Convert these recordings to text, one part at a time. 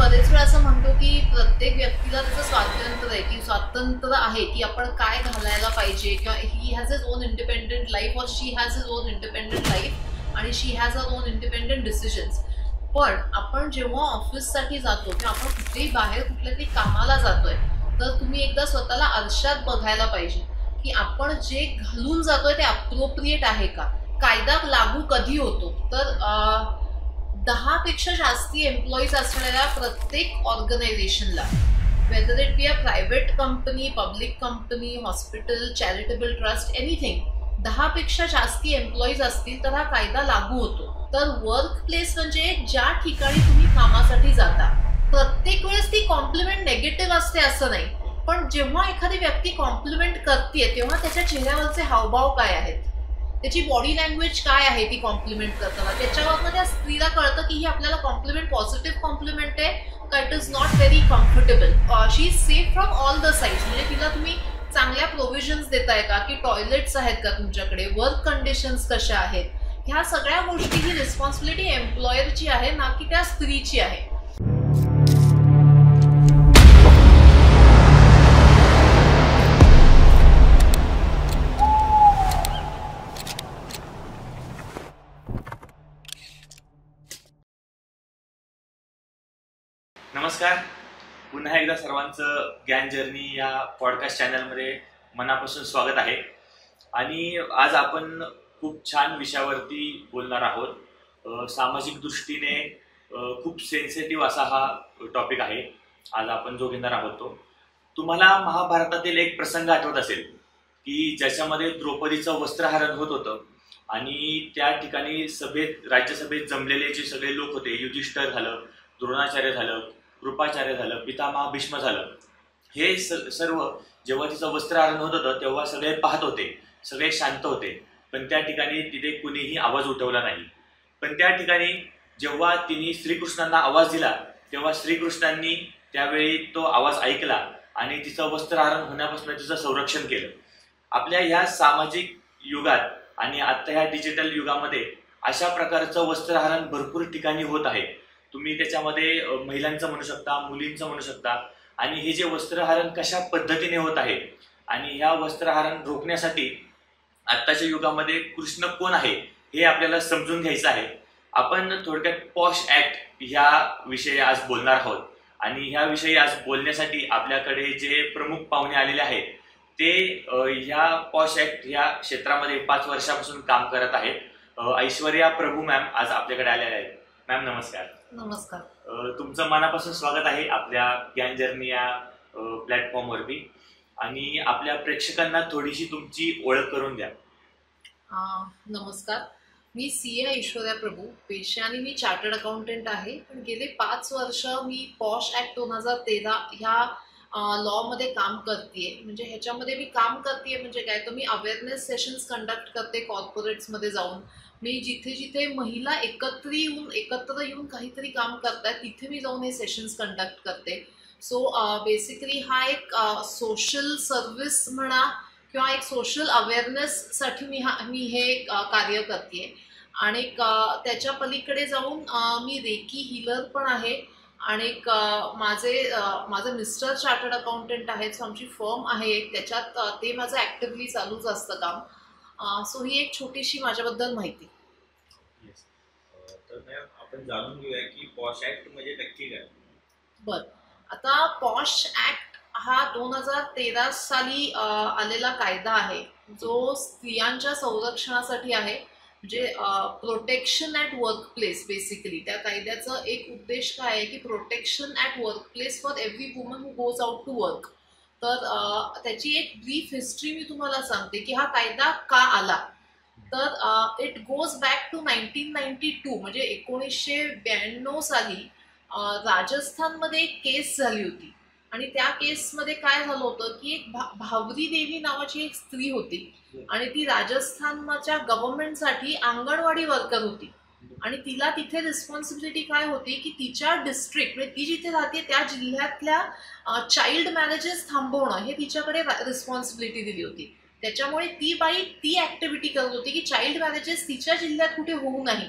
बरेच वेळा असं म्हणतो की प्रत्येक व्यक्तीला त्याचं स्वातंत्र्य आहे की आपण काय घालायला पाहिजे, किंवा he has his own independent life और she has his own independent life आणि she has her own independent decisions. पण आपण जेव्हा ऑफिससाठी जातो किंवा आपण कुठेही बाहेर कुठल्या तरी कामाला जातोय, तर तुम्ही एकदा स्वतःला आरशात बघायला पाहिजे की आपण जे घालून जातोय ते अप्रोप्रिएट आहे का. कायदा लागू कधी होतो तर 10 पेक्षा जास्ती एम्प्लॉईज असलेल्या प्रत्येक ऑर्गनायझेशनला, whether it be a private company, public company, hospital, charitable trust, anything, 10 पेक्षा जास्ती एम्प्लॉईज असतील तर हा कायदा लागू होतो. तर वर्क प्लेस म्हणजे ज्या ठिकाणी तुम्ही कामासाठी जाता, प्रत्येक वेळेस ती कॉम्प्लिमेंट नेगेटिव्ह असते असं नाही, पण जेव्हा एखादी व्यक्ती कॉम्प्लिमेंट करते तेव्हा त्याच्या चेहऱ्यावरचे हावभाव काय आहेत, त्याची बॉडी लँग्वेज काय आहे ती कॉम्प्लिमेंट करताना, त्याच्यावरनं त्या स्त्रीला कळतं की ही आपल्याला कॉम्प्लिमेंट पॉझिटिव्ह कॉम्प्लिमेंट आहे का it is not very comfortable. She is safe from all the sides. म्हणजे तिला तुम्ही चांगल्या प्रोव्हिजन्स देताय का, की टॉयलेट्स आहेत का तुमच्याकडे, वर्क कंडिशन्स कशा आहेत, ह्या सगळ्या गोष्टी ही रिस्पॉन्सिबिलिटी एम्प्लॉयरची आहे ना की त्या स्त्रीची आहे. नमस्कार, पुन्हा एकदा सर्वांचं ज्ञान जर्नी या पॉडकास्ट चॅनलमध्ये मनापासून स्वागत आहे. आणि आज आपण खूप छान विषयावरती बोलणार आहोत. सामाजिक दृष्टीने खूप सेन्सिटिव्ह असा हा टॉपिक आहे आज आपण जो घेणार आहोत तो. तुम्हाला महाभारतातील एक प्रसंग आठवत असेल की ज्याच्यामध्ये द्रौपदीचं वस्त्रहरण होत होतं आणि त्या ठिकाणी राज्यसभेत जमलेले जे सगळे लोक होते, युधिष्ठिर झालं, द्रोणाचार्य झालं, कृपाचार्य झालं, पितामह भीष्म झालं, हे सर्व जेव्हा तिचं वस्त्रहरण होत होतं तेव्हा सगळे पाहत होते, सगळे शांत होते, पण त्या ठिकाणी तिथे कुणीही आवाज उठवला नाही. पण त्या ठिकाणी जेव्हा तिने श्रीकृष्णांना आवाज दिला तेव्हा श्रीकृष्णांनी त्यावेळी तो आवाज ऐकला आणि तिचं वस्त्रहरण होण्यापासून तिचं संरक्षण केलं. आपल्या ह्या सामाजिक युगात आणि आता ह्या डिजिटल युगामध्ये अशा प्रकारचं वस्त्रहरण भरपूर ठिकाणी होत आहे. तुम्ही त्याच्यामध्ये महिलांचं म्हणू शकता, मुलींचं म्हणू शकता. आणि हे जे वस्त्रहरण कशा पद्धतीने होत आहे आणि ह्या वस्त्रहरण रोखण्यासाठी आत्ताच्या युगामध्ये कृष्ण कोण आहे हे आपल्याला समजून घ्यायचं आहे. आपण थोडक्यात पॉश ऍक्ट ह्या विषयी आज बोलणार आहोत. आणि ह्या विषयी आज बोलण्यासाठी आपल्याकडे जे प्रमुख पाहुणे आलेले आहेत ते ह्या पॉश ऍक्ट ह्या क्षेत्रामध्ये 5 वर्षापासून काम करत आहेत. ऐश्वर्या प्रभू मॅम आज आपल्याकडे आलेल्या आहेत. मॅम नमस्कार. नमस्कार. तुमचं मनापासून स्वागत आहे आपल्या ज्ञान जर्नी या प्लॅटफॉर्मवरती. आणि आपल्या प्रेक्षकांना थोडीशी तुमची ओळख करून द्या. नमस्कार, मी CA ऐश्वर्या प्रभू. पेशाने मी चार्टर्ड अकाउंटंट आहे, पण गेले 5 वर्ष मी पॉश ऍक्ट 2013 ह्या लॉमध्ये काम करते. म्हणजे ह्याच्यामध्ये मी काम करते म्हणजे काय, तर मी अवेअरनेस सेशन्स कंडक्ट करते कॉर्पोरेट्समध्ये जाऊन. मी जिथे जिथे महिला एकत्र येऊन काहीतरी काम करतात तिथे मी जाऊन हे सेशन्स कंडक्ट करते. सो बेसिकली हा एक सोशल सर्व्हिस म्हणा किंवा एक सोशल अवेअरनेससाठी मी हे कार्य करते. आणि त्याच्या पलीकडे जाऊन मी रेकी हीलर पण आहे. आणि माझे मिस्टर चार्टर्ड अकाउंटंट आहेत. सो आमची फर्म आहे एक, त्याच्यात ते माझं ॲक्टिव्हली चालूच असतं काम. सो ही एक छोटीशी माझ्याबद्दल माहिती. तर आपण जाणून घेऊया की पॉश ऍक्ट म्हणजे नक्की काय. बरं, आता पॉश ऍक्ट हा 2013 साली आलेला कायदा आहे जो स्त्रियांच्या संरक्षणासाठी आहे. म्हणजे protection at workplace. Basically त्या कायद्याचं एक उद्देश काय आहे की protection at workplace for every woman who goes out to work. तर त्याची एक ब्रीफ हिस्ट्री मी तुम्हाला सांगते की हा कायदा का आला. तर इट गोज बॅक टू 1992. म्हणजे 1992 साली राजस्थानमध्ये एक केस झाली होती. आणि त्या केसमध्ये काय झालं होतं की एक भावरी देवी नावाची एक स्त्री होती आणि ती राजस्थानच्या गव्हर्नमेंटसाठी अंगणवाडी वर्कर होती. आणि तिला तिथे रिस्पॉन्सिबिलिटी काय होती की तिच्या डिस्ट्रिक्ट म्हणजे ती जिथे राहते त्या जिल्ह्यातल्या चाइल्ड मॅरेजेस थांबवणं हे तिच्याकडे रिस्पॉन्सिबिलिटी दिली होती. त्याच्यामुळे ती बाई ती ॲक्टिव्हिटी करत होती की चाइल्ड मॅरेजेस तिच्या जिल्ह्यात कुठे होऊ नाही.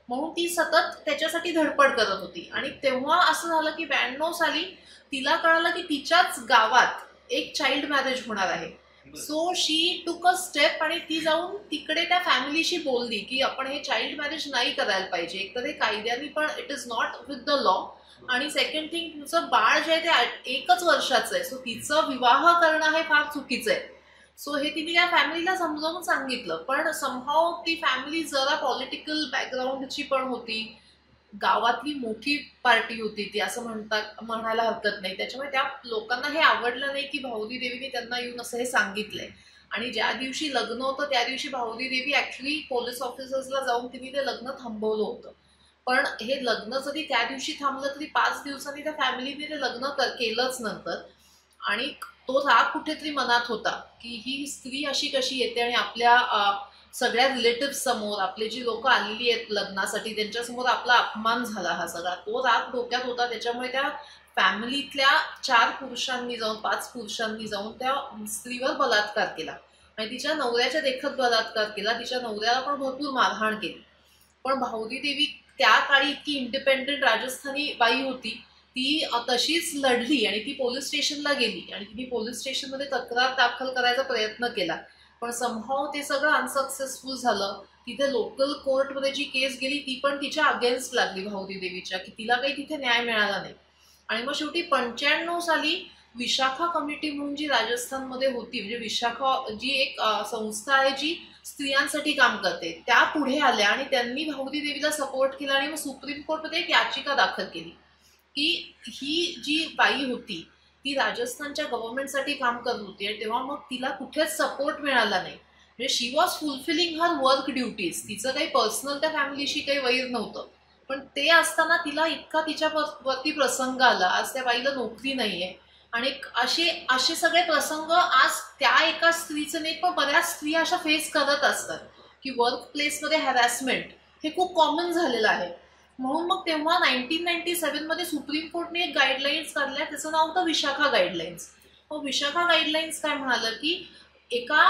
म्हणून ती सतत त्याच्यासाठी धडपड करत होती. आणि तेव्हा असं झालं की 92 साली तिला कळालं की तिच्याच गावात एक चाइल्ड मॅरेज होणार आहे. सो शी टूक अ स्टेप आणि ती जाऊन तिकडे त्या फॅमिलीशी बोलली की आपण हे चाइल्ड मॅरेज नाही करायला पाहिजे. एक तर हे कायद्याने पण it is not with the law, आणि सेकंड थिंग तुझं बाळ जे आहे ते 1च वर्षाचं आहे, सो तिचं विवाह करणं हे फार चुकीचं आहे. सो हे तिने या फॅमिलीला समजावून सांगितलं, पण समहाव ती फॅमिली जरा पॉलिटिकल बॅकग्राऊंडची पण होती, गावातली मोठी पार्टी होती ती, असं म्हणायला हरकत नाही. त्याच्यामुळे त्या लोकांना हे आवडलं नाही की भाऊदी देवीने त्यांना येऊन असं हे सांगितलंय. आणि ज्या दिवशी लग्न होतं त्या दिवशी भाऊदी देवी ऍक्च्युली पोलीस ऑफिसर्सला जाऊन तिने ते लग्न थांबवलं होतं. पण हे लग्न जरी त्या दिवशी थांबलं तरी 5 दिवसांनी त्या फॅमिलीने ते लग्न केलंच नंतर. आणि तो राग कुठेतरी मनात होता की ही स्त्री अशी कशी येते आणि आपल्या सगळ्या रिलेटिव्ह समोर, आपले जी लोक आलेली आहेत लग्नासाठी त्यांच्यासमोर आपला अपमान झाला, हा सगळा तो राग डोक्यात होता. त्याच्यामुळे त्या फॅमिलीतल्या 4 पुरुषांनी जाऊन 5 पुरुषांनी जाऊन त्या स्त्रीवर बलात्कार केला आणि तिच्या नवऱ्याच्या देखत बलात्कार केला. तिच्या नवऱ्याला पण भरपूर मारहाण केली. पण भाऊदी देवी त्या काळी इतकी इंडिपेंडेंट राजस्थानी बाई होती, ती तशीच लढली आणि ती पोलीस स्टेशनला गेली आणि तिने पोलीस स्टेशनमध्ये तक्रार दाखल करायचा प्रयत्न केला. पण समहाव ते सगळं अनसक्सेसफुल झालं. तिथे लोकल कोर्टमध्ये जी केस गेली ती पण तिच्या अगेन्स्ट लागली भाऊदी देवीच्या, की तिला काही तिथे न्याय मिळाला नाही. आणि मग शेवटी 95 साली विशाखा कमिटी म्हणून जी राजस्थानमध्ये होती, म्हणजे विशाखा जी एक संस्था आहे जी स्त्रियांसाठी काम करते, त्या पुढे आल्या आणि त्यांनी भाऊदी देवीला सपोर्ट केला. आणि मग सुप्रीम कोर्टमध्ये एक याचिका दाखल केली की ही जी बाई होती ती राजस्थानच्या गव्हर्नमेंटसाठी काम करत होती आणि तेव्हा मग तिला कुठेच सपोर्ट मिळाला नाही. म्हणजे she was fulfilling her work duties. तिचं काही पर्सनल त्या फॅमिलीशी काही वैर नव्हतं, पण ते असताना तिला इतका तिच्यावरती प्रसंग आला. आज त्या बाईला नोकरी नाहीये आणि असे सगळे प्रसंग आज त्या एका स्त्रीचं नाही पण बऱ्याच स्त्रिया अशा फेस करत असतात की वर्क प्लेसमध्ये हॅरॅसमेंट हे खूप कॉमन झालेलं आहे. म्हणून मग तेव्हा 1997 मध्ये सुप्रीम कोर्टने एक गाईडलाईन्स काढल्या, त्याचं नाव होतं विशाखा गाईडलाईन्स. मग विशाखा गाईडलाईन्स काय म्हणालं की एका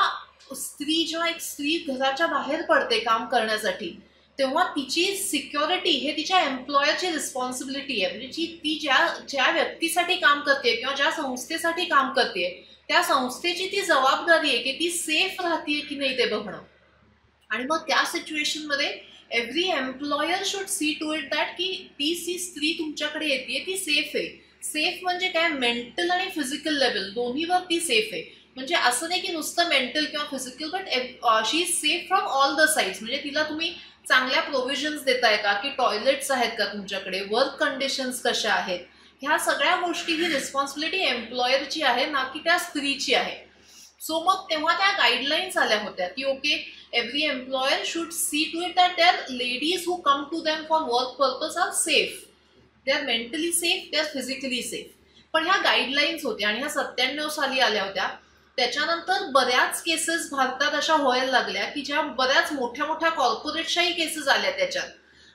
जेव्हा एक स्त्री घराच्या बाहेर पडते काम करण्यासाठी तेव्हा तिची सिक्युरिटी हे तिच्या एम्प्लॉयरची रिस्पॉन्सिबिलिटी आहे. म्हणजे ती ज्या व्यक्तीसाठी काम करते किंवा ज्या संस्थेसाठी काम करते त्या संस्थेची ती जबाबदारी आहे की ती सेफ राहते की नाही ते बघणं. आणि मग त्या सिच्युएशनमध्ये every employer should see to it that की ती स्त्री तुमच्याकडे येते ती सेफ आहे. सेफ म्हणजे काय, मेंटल आणि फिजिकल लेवल दोन्हीवर ती सेफ आहे. म्हणजे असं नाही की नुसतं मेंटल किंवा physical, but she is safe from all the sides. म्हणजे तिला तुम्ही चांगल्या प्रोव्हिजन्स देताय का, की टॉयलेट्स आहेत का तुमच्याकडे, वर्क कंडिशन्स कशा आहेत, ह्या सगळ्या गोष्टी ही रिस्पॉन्सिबिलिटी एम्प्लॉयरची आहे ना की त्या स्त्रीची आहे. सो मग तेव्हा त्या गाईडलाईन्स आल्या होत्या की okay every employer should see to it that their ladies who come to them for work purpose are safe. They are mentally safe, they are physically safe. पण ह्या गाईडलाईन्स होत्या आणि ह्या 97 साली आल्या होत्या. त्याच्यानंतर बऱ्याच केसेस भारतात अशा व्हायला लागल्या की ज्या बऱ्याच मोठ्या मोठ्या कॉर्पोरेटच्याही केसेस आल्या त्याच्यात.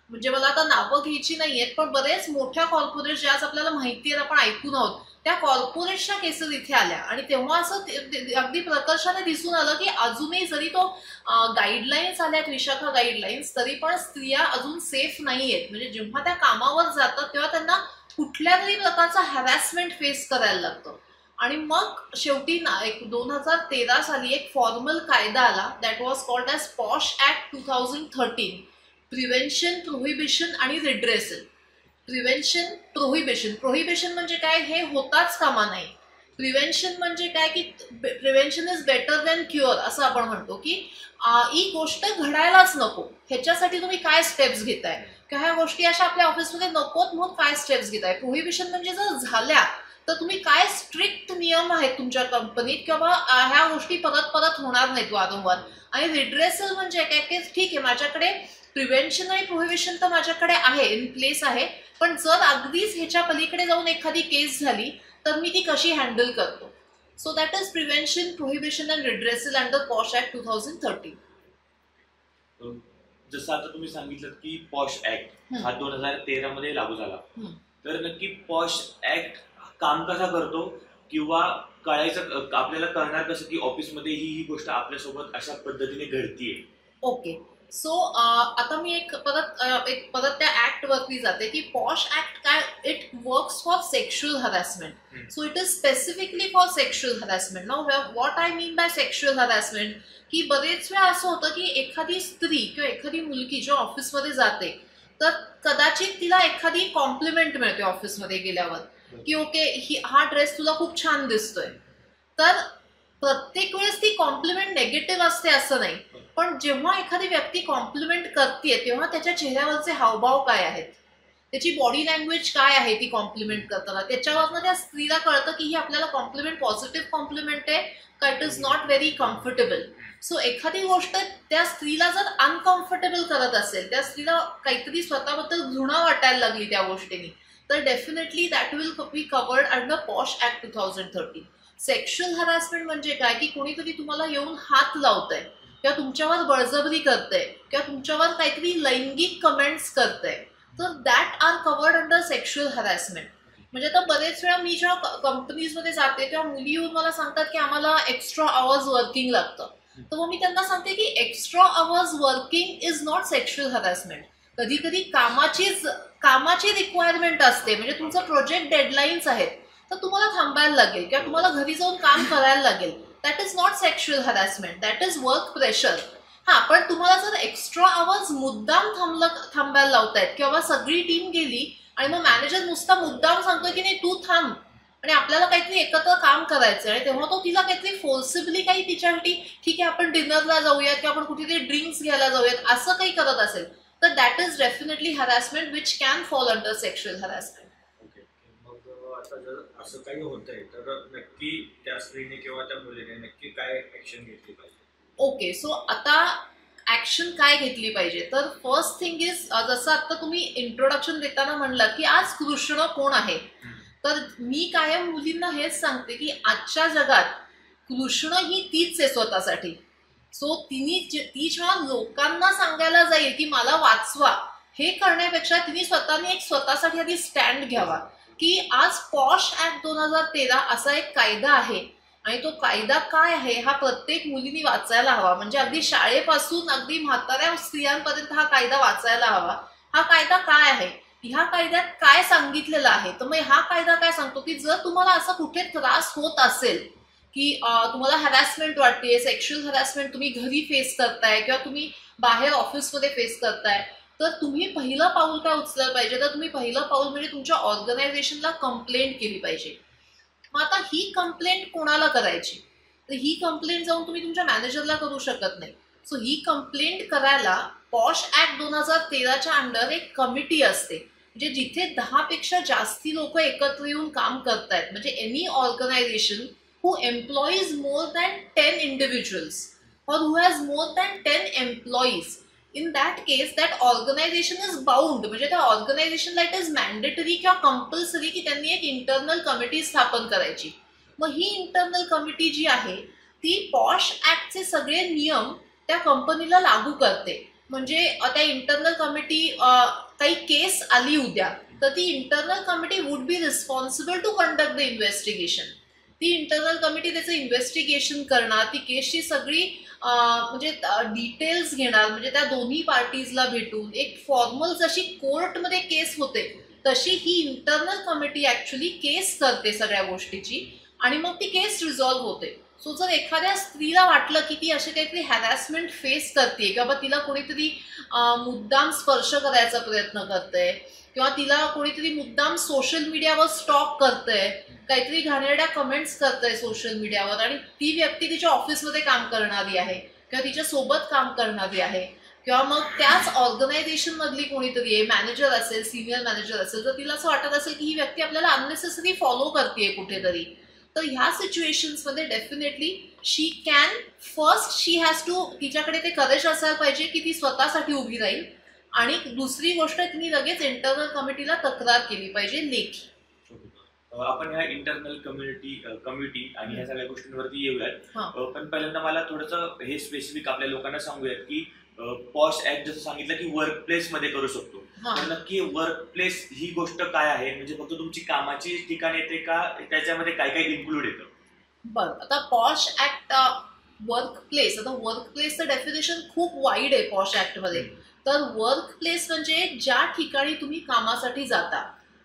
म्हणजे मला आता नावं घ्यायची नाहीयेत, पण बरेच मोठ्या कॉर्पोरेट ज्या आज आपल्याला माहिती आहेत, आपण ऐकून आहोत, त्या कॉर्पोरेटच्या केसेस इथे आल्या. आणि तेव्हा असं अगदी प्रकर्षाने दिसून आलं की अजूनही जरी तो गाईडलाईन्स आल्यात विशाखा गाईडलाईन्स, तरी पण स्त्रिया अजून सेफ नाही आहेत. म्हणजे जेव्हा त्या कामावर जातात तेव्हा त्यांना कुठल्या तरी प्रकारचा हॅरॅसमेंट फेस करायला लागतं. आणि मग शेवटी 2013 साली एक फॉर्मल कायदा आला, that was called as posh act 2013. Prevention, prohibition आणि रिड्रेसल. प्रिव्हेन्शन, प्रोहिबिशन म्हणजे काय, हे होताच कामा नाही. प्रिव्हेन्शन म्हणजे काय की prevention is better than cure, असं आपण म्हणतो की ही गोष्ट घडायलाच नको, ह्याच्यासाठी तुम्ही काय स्टेप्स घेताय किंवा ह्या गोष्टी अशा आपल्या ऑफिसमध्ये नकोत म्हणून काय स्टेप्स घेताय. प्रोहिबिशन म्हणजे जर झाल्या तर तुम्ही काय स्ट्रिक्ट नियम आहेत तुमच्या कंपनीत किंवा ह्या गोष्टी परत होणार नाहीत वारंवार. आणि रिड्रेसल म्हणजे काय की ठीक आहे माझ्याकडे प्रिव्हेन्शन आणि प्रोहिबिशन तर माझ्याकडे आहे, इन प्लेस आहे, पण जर अगदीच ह्याच्या पलीकडे जाऊन एखादी केस झाली तर मी ती कशी हँडल करतो. So that is prevention, prohibition and redressal under posh act 2013. जसं आता तुम्ही सांगितलं की पॉश ऍक्ट हा 2013 मध्ये लागू झाला, तर नक्की पॉश ऍक्ट काम कसा करतो किंवा आपल्याला कळणार कसं की ऑफिसमध्ये ही गोष्ट आपल्यासोबत अशा पद्धतीने घडतीये. ओके, सो आता मी एक परत त्या ऍक्ट वरती जाते की पॉश ऍक्ट काय, it works for sexual harassment. So it is specifically for sexual harassment. Now what I mean by sexual harassment, की बरेच वेळा असं होतं की एखादी स्त्री किंवा एखादी मुलगी जो ऑफिसमध्ये जाते तर कदाचित तिला एखादी कॉम्प्लिमेंट मिळते ऑफिसमध्ये गेल्यावर की ओके हा ड्रेस तुला खूप छान दिसतोय. तर प्रत्येक वेळेस ती कॉम्प्लिमेंट नेगेटिव्ह असते असं नाही, पण जेव्हा एखादी व्यक्ती कॉम्प्लिमेंट करते तेव्हा त्याच्या चेहऱ्यावरचे हावभाव काय आहेत, त्याची बॉडी लँग्वेज काय आहे ती कॉम्प्लिमेंट करताना, त्याच्यावरनं त्या स्त्रीला कळतं की ही आपल्याला कॉम्प्लिमेंट पॉझिटिव्ह कॉम्प्लिमेंट आहे का it is not very comfortable. So एखादी गोष्ट त्या स्त्रीला जर अनकम्फर्टेबल करत असेल, त्या स्त्रीला काहीतरी स्वतःबद्दल घृणा वाटायला लागली त्या गोष्टीने, तर definitely that will be covered under posh act 2013. Sexual harassment म्हणजे काय, की कोणीतरी तुम्हाला येऊन हात लावतंय किंवा तुमच्यावर बळजबरी करतंय किंवा तुमच्यावर काहीतरी लैंगिक कमेंट्स करतंय, तर that are covered under sexual harassment. म्हणजे आता बरेच वेळा मी जेव्हा कंपनीजमध्ये जाते तेव्हा मुली येऊन मला सांगतात की आम्हाला एक्स्ट्रा आवर्स वर्किंग लागतं. तर मग मी त्यांना सांगते की extra hours working is not sexual harassment. कधी कधी कामाची रिक्वायरमेंट असते, म्हणजे तुमचं प्रोजेक्ट डेडलाईन्स आहेत तर तुम्हाला थांबायला लागेल किंवा तुम्हाला घरी जाऊन काम करायला लागेल. That is not sexual harassment, that is work pressure. हा, पण तुम्हाला जर एक्स्ट्रा आवर्स मुद्दाम थांबायला लावतायत किंवा सगळी टीम गेली आणि मग मॅनेजर नुसता मुद्दाम सांगतोय की नाही तू थांब आणि आपल्याला काहीतरी एकत्र काम करायचं आहे, तेव्हा तो तिला काहीतरी फोर्सिबली काही तिच्यासाठी ठीक आहे आपण डिनरला जाऊयात किंवा आपण कुठेतरी ड्रिंक्स घ्यायला जाऊयात असं काही करत असेल तर that is definitely harassment which can fall under sexual harassment. आता जर असं काही होतंय तर नक्की त्या स्त्रीने किंवा त्या मुलीने नक्की काय ऍक्शन घेतली पाहिजे? ओके, सो आता ऍक्शन काय घेतली पाहिजे, तर फर्स्ट थिंग इज जसं आता तुम्ही इंट्रोडक्शन देताना म्हणलं की आज कृष्ण कोण आहे, तर मी कायम मुलींना हेच सांगते की आजच्या जगात कृष्ण ही तीच आहे स्वतःसाठी. सो ती जेव्हा लोकांना सांगायला जाईल की मला वाचवा, हे करण्यापेक्षा तिने स्वतःने एक स्वतःसाठी आधी स्टँड घ्यावा की आज पॉश ऍक्ट 2013 असा एक कायदा आहे आणि तो कायदा काय आहे हा प्रत्येक मुलीने वाचायला हवा. म्हणजे अगदी शाळेपासून अगदी म्हाताऱ्या स्त्रियांपर्यंत हा कायदा वाचायला हवा. हा कायदा काय आहे, ह्या कायद्यात काय सांगितलेलं आहे, तर मग हा कायदा काय सांगतो की जर तुम्हाला असा कुठे त्रास होत असेल की तुम्हाला हॅरॅसमेंट वाटते, सेक्शुअल हॅरॅसमेंट तुम्ही घरी फेस करताय किंवा तुम्ही बाहेर ऑफिसमध्ये फेस करताय, तर तुम्ही पहिलं पाऊल काय उचललं पाहिजे, तर तुम्ही पहिलं पाऊल म्हणजे तुमच्या ऑर्गनायझेशनला कंप्लेंट केली पाहिजे. मग आता ही कंप्लेंट कोणाला करायची, तर ही कंप्लेंट जाऊन तुम्ही तुमच्या मॅनेजरला करू शकत नाही. सो ही कंप्लेंट करायला पॉश ऍक्ट 2013च्या अंडर एक कमिटी असते, म्हणजे जिथे 10 पेक्षा जास्ती लोक एकत्र येऊन काम करतायत. म्हणजे any organisation who employs more than 10 individuals or who has more than 10 employees, in that case that organization is bound, म्हणजे त्या ऑर्गनायझेशनला इट इज मॅन्डेटरी किंवा कंपल्सरी की त्यांनी एक इंटरनल कमिटी स्थापन करायची. मग ही इंटरनल कमिटी जी आहे ती पॉश ऍक्टचे सगळे नियम त्या कंपनीला लागू करते. म्हणजे त्या इंटरनल कमिटी काही केस आली उद्या तर ती internal committee would be responsible to conduct the investigation. ती इंटरनल कमिटी त्याचं इन्व्हेस्टिगेशन करणार, ती केसची सगळी म्हणजे डिटेल्स घेणार, म्हणजे त्या दोन्ही पार्टीजला भेटून एक फॉर्मल जशी कोर्टमध्ये केस होते तशी ही इंटरनल कमिटी ऍक्च्युली केस करते सगळ्या गोष्टीची आणि मग ती केस रिझॉल्व्ह होते. सो जर एखाद्या स्त्रीला वाटलं की ती अशी काहीतरी हॅरॅसमेंट फेस करते किंवा तिला कोणीतरी मुद्दाम स्पर्श करायचा प्रयत्न करतंय किंवा तिला कोणीतरी मुद्दाम सोशल मीडियावर स्टॉक करतंय, काहीतरी घाणेरड्या कमेंट्स करतंय सोशल मीडियावर आणि ती व्यक्ती तिच्या ऑफिसमध्ये काम करणारी आहे किंवा तिच्या सोबत काम करणारी आहे किंवा मग त्याच ऑर्गनायझेशन मधली कोणीतरी आहे, मॅनेजर असेल, सिनियर मॅनेजर असेल, तर तिला असं वाटत असेल की ही व्यक्ती आपल्याला अननेसेसरी फॉलो करते कुठेतरी, तर ह्या सिच्युएशन्समध्ये definitely she can first she has to, तिच्याकडे ते करेज असायला पाहिजे की ती स्वतःसाठी उभी राहील आणि दुसरी गोष्ट तिने लगेच इंटरनल कमिटीला तक्रार केली पाहिजे लेखी. आपण ह्या इंटरनल कमिटी आणि ह्या सगळ्या गोष्टींवरती येऊयात, पण पहिल्यांदा मला थोडंसं हे स्पेसिफिक आपल्या लोकांना सांगूयात की पॉश ऍक्ट जसं सांगितलं की वर्क प्लेस मध्ये करू शकतो, तर नक्की वर्क प्लेस ही गोष्ट काय आहे, म्हणजे फक्त तुमची कामाची ठिकाण येते का त्याच्यामध्ये काय काय इन्क्लूड येतं? बरं, आता पॉश ऍक्ट वर्क प्लेस, आता वर्क प्लेसचं डेफिनेशन खूप वाईड आहे पॉश ऍक्टमध्ये. तर वर्क प्लेस म्हणजे ज्या ठिकाणी तुम्ही कामासाठी जाता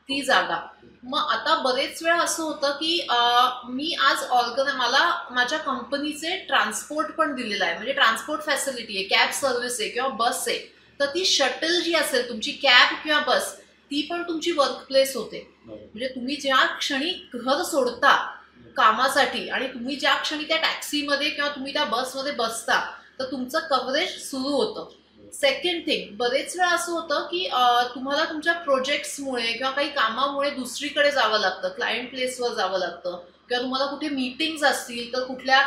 ती जागा. मग आता बरेच वेळा असं होतं की मी आज मला माझ्या कंपनीचे ट्रान्सपोर्ट पण दिलेलं आहे, म्हणजे ट्रान्सपोर्ट फॅसिलिटी आहे, कॅब सर्व्हिस आहे किंवा बस आहे. तर ती शटल जी असेल तुमची कॅब किंवा बस ती पण तुमची वर्क प्लेस होते. म्हणजे तुम्ही ज्या क्षणी घर सोडता कामासाठी आणि तुम्ही ज्या क्षणी त्या टॅक्सीमध्ये किंवा तुम्ही त्या बसमध्ये बसता तर तुमचं कव्हरेज सुरू होतं. सेकंड थिंग, बरेच वेळा असं होतं की तुम्हाला तुमच्या प्रोजेक्ट्समुळे किंवा काही कामामुळे दुसरीकडे जावं लागतं, क्लायंट प्लेसवर जावं लागतं किंवा तुम्हाला कुठे मीटिंग्स असतील तर कुठल्या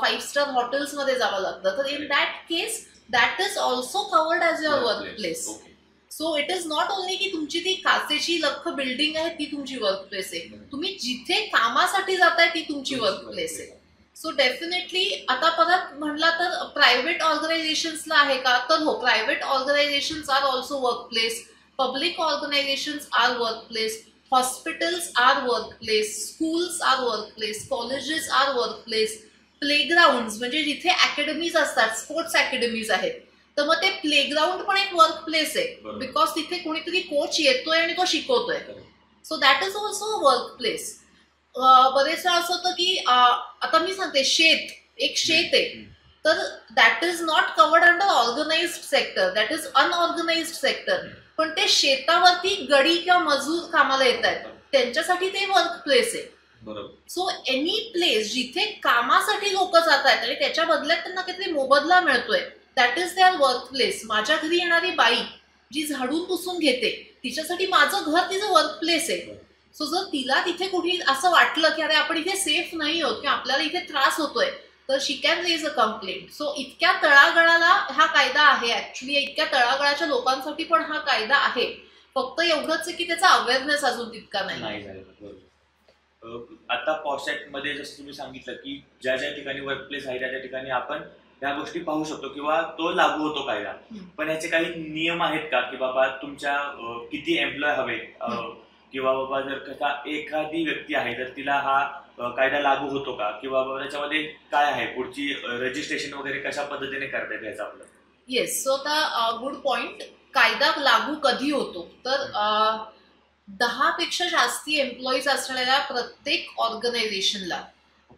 5 स्टार हॉटेल्समध्ये जावं लागतं. तर in that case that is also covered as your work place. So it is not only की तुमची ती काचेची लख्ख बिल्डिंग आहे ती तुमची वर्क प्लेस आहे, तुम्ही जिथे कामासाठी जाताय ती तुमची वर्क प्लेस आहे. सो डेफिनेटली आता परत म्हणला तर प्रायव्हेट ऑर्गनायझेशन्सला आहे का, तर हो, private organisations are also work place, public organisations are workplace, hospitals are workplace, schools are workplace, colleges are workplace, playground म्हणजे जिथे अकॅडमीज असतात, स्पोर्ट्स अकॅडमीज आहेत, तर मग ते प्लेग्राऊंड पण एक वर्क प्लेस आहे, बिकॉज तिथे कोणीतरी कोच येतोय आणि तो शिकवतोय. So that is also work place. बरेच वेळा असं होतं की आता मी सांगते शेत, एक शेत आहे तर that is not covered under organised sector, that is unorganised sector. पण ते शेतावरती गडी किंवा मजूर कामाला येत आहेत त्यांच्यासाठी ते वर्क प्लेस आहे. सो एनी प्लेस जिथे कामासाठी लोक जात आहेत आणि त्याच्या बदल्यात त्यांना काहीतरी मोबदला मिळतोय, that is their work place. माझ्या घरी येणारी बाई जी झाडून पुसून घेते तिच्यासाठी माझं घर तिचं वर्क प्लेस आहे. सो जर तिला तिथे कुठे असं वाटलं की अरे आपण इथे सेफ नाही आहोत किंवा आपल्याला इथे त्रास होतोय तर she can raise a complaint. So इतक्या तळागाळाला हा कायदा आहे, ऍक्च्युली इतक्या तळागाळाच्या लोकांसाठी पण हा कायदा आहे. फक्त एवढंच आहे की त्याचा अवेअरनेस अजून तितका नाही. आता पॉश ऍक्ट मध्ये जसं तुम्ही सांगितलं की ज्या ज्या ठिकाणी वर्क प्लेस आहे त्या ठिकाणी आपण ह्या गोष्टी पाहू शकतो किंवा तो लागू होतो कायदा. पण याचे काही नियम आहेत का की बाबा तुमच्या किती एम्प्लॉय हवे किंवा बाबा जर कसा एखादी व्यक्ती आहे तर तिला हा कायदा लागू होतो का किंवा बाबा त्याच्यामध्ये काय आहे पुढची रजिस्ट्रेशन वगैरे कशा पद्धतीने करता येईल याचं आपलं? येस, सो आता गुड पॉइंट. कायदा लागू कधी होतो तर 10 पेक्षा जास्ती एम्प्लॉईज असणाऱ्या प्रत्येक ऑर्गनायझेशनला,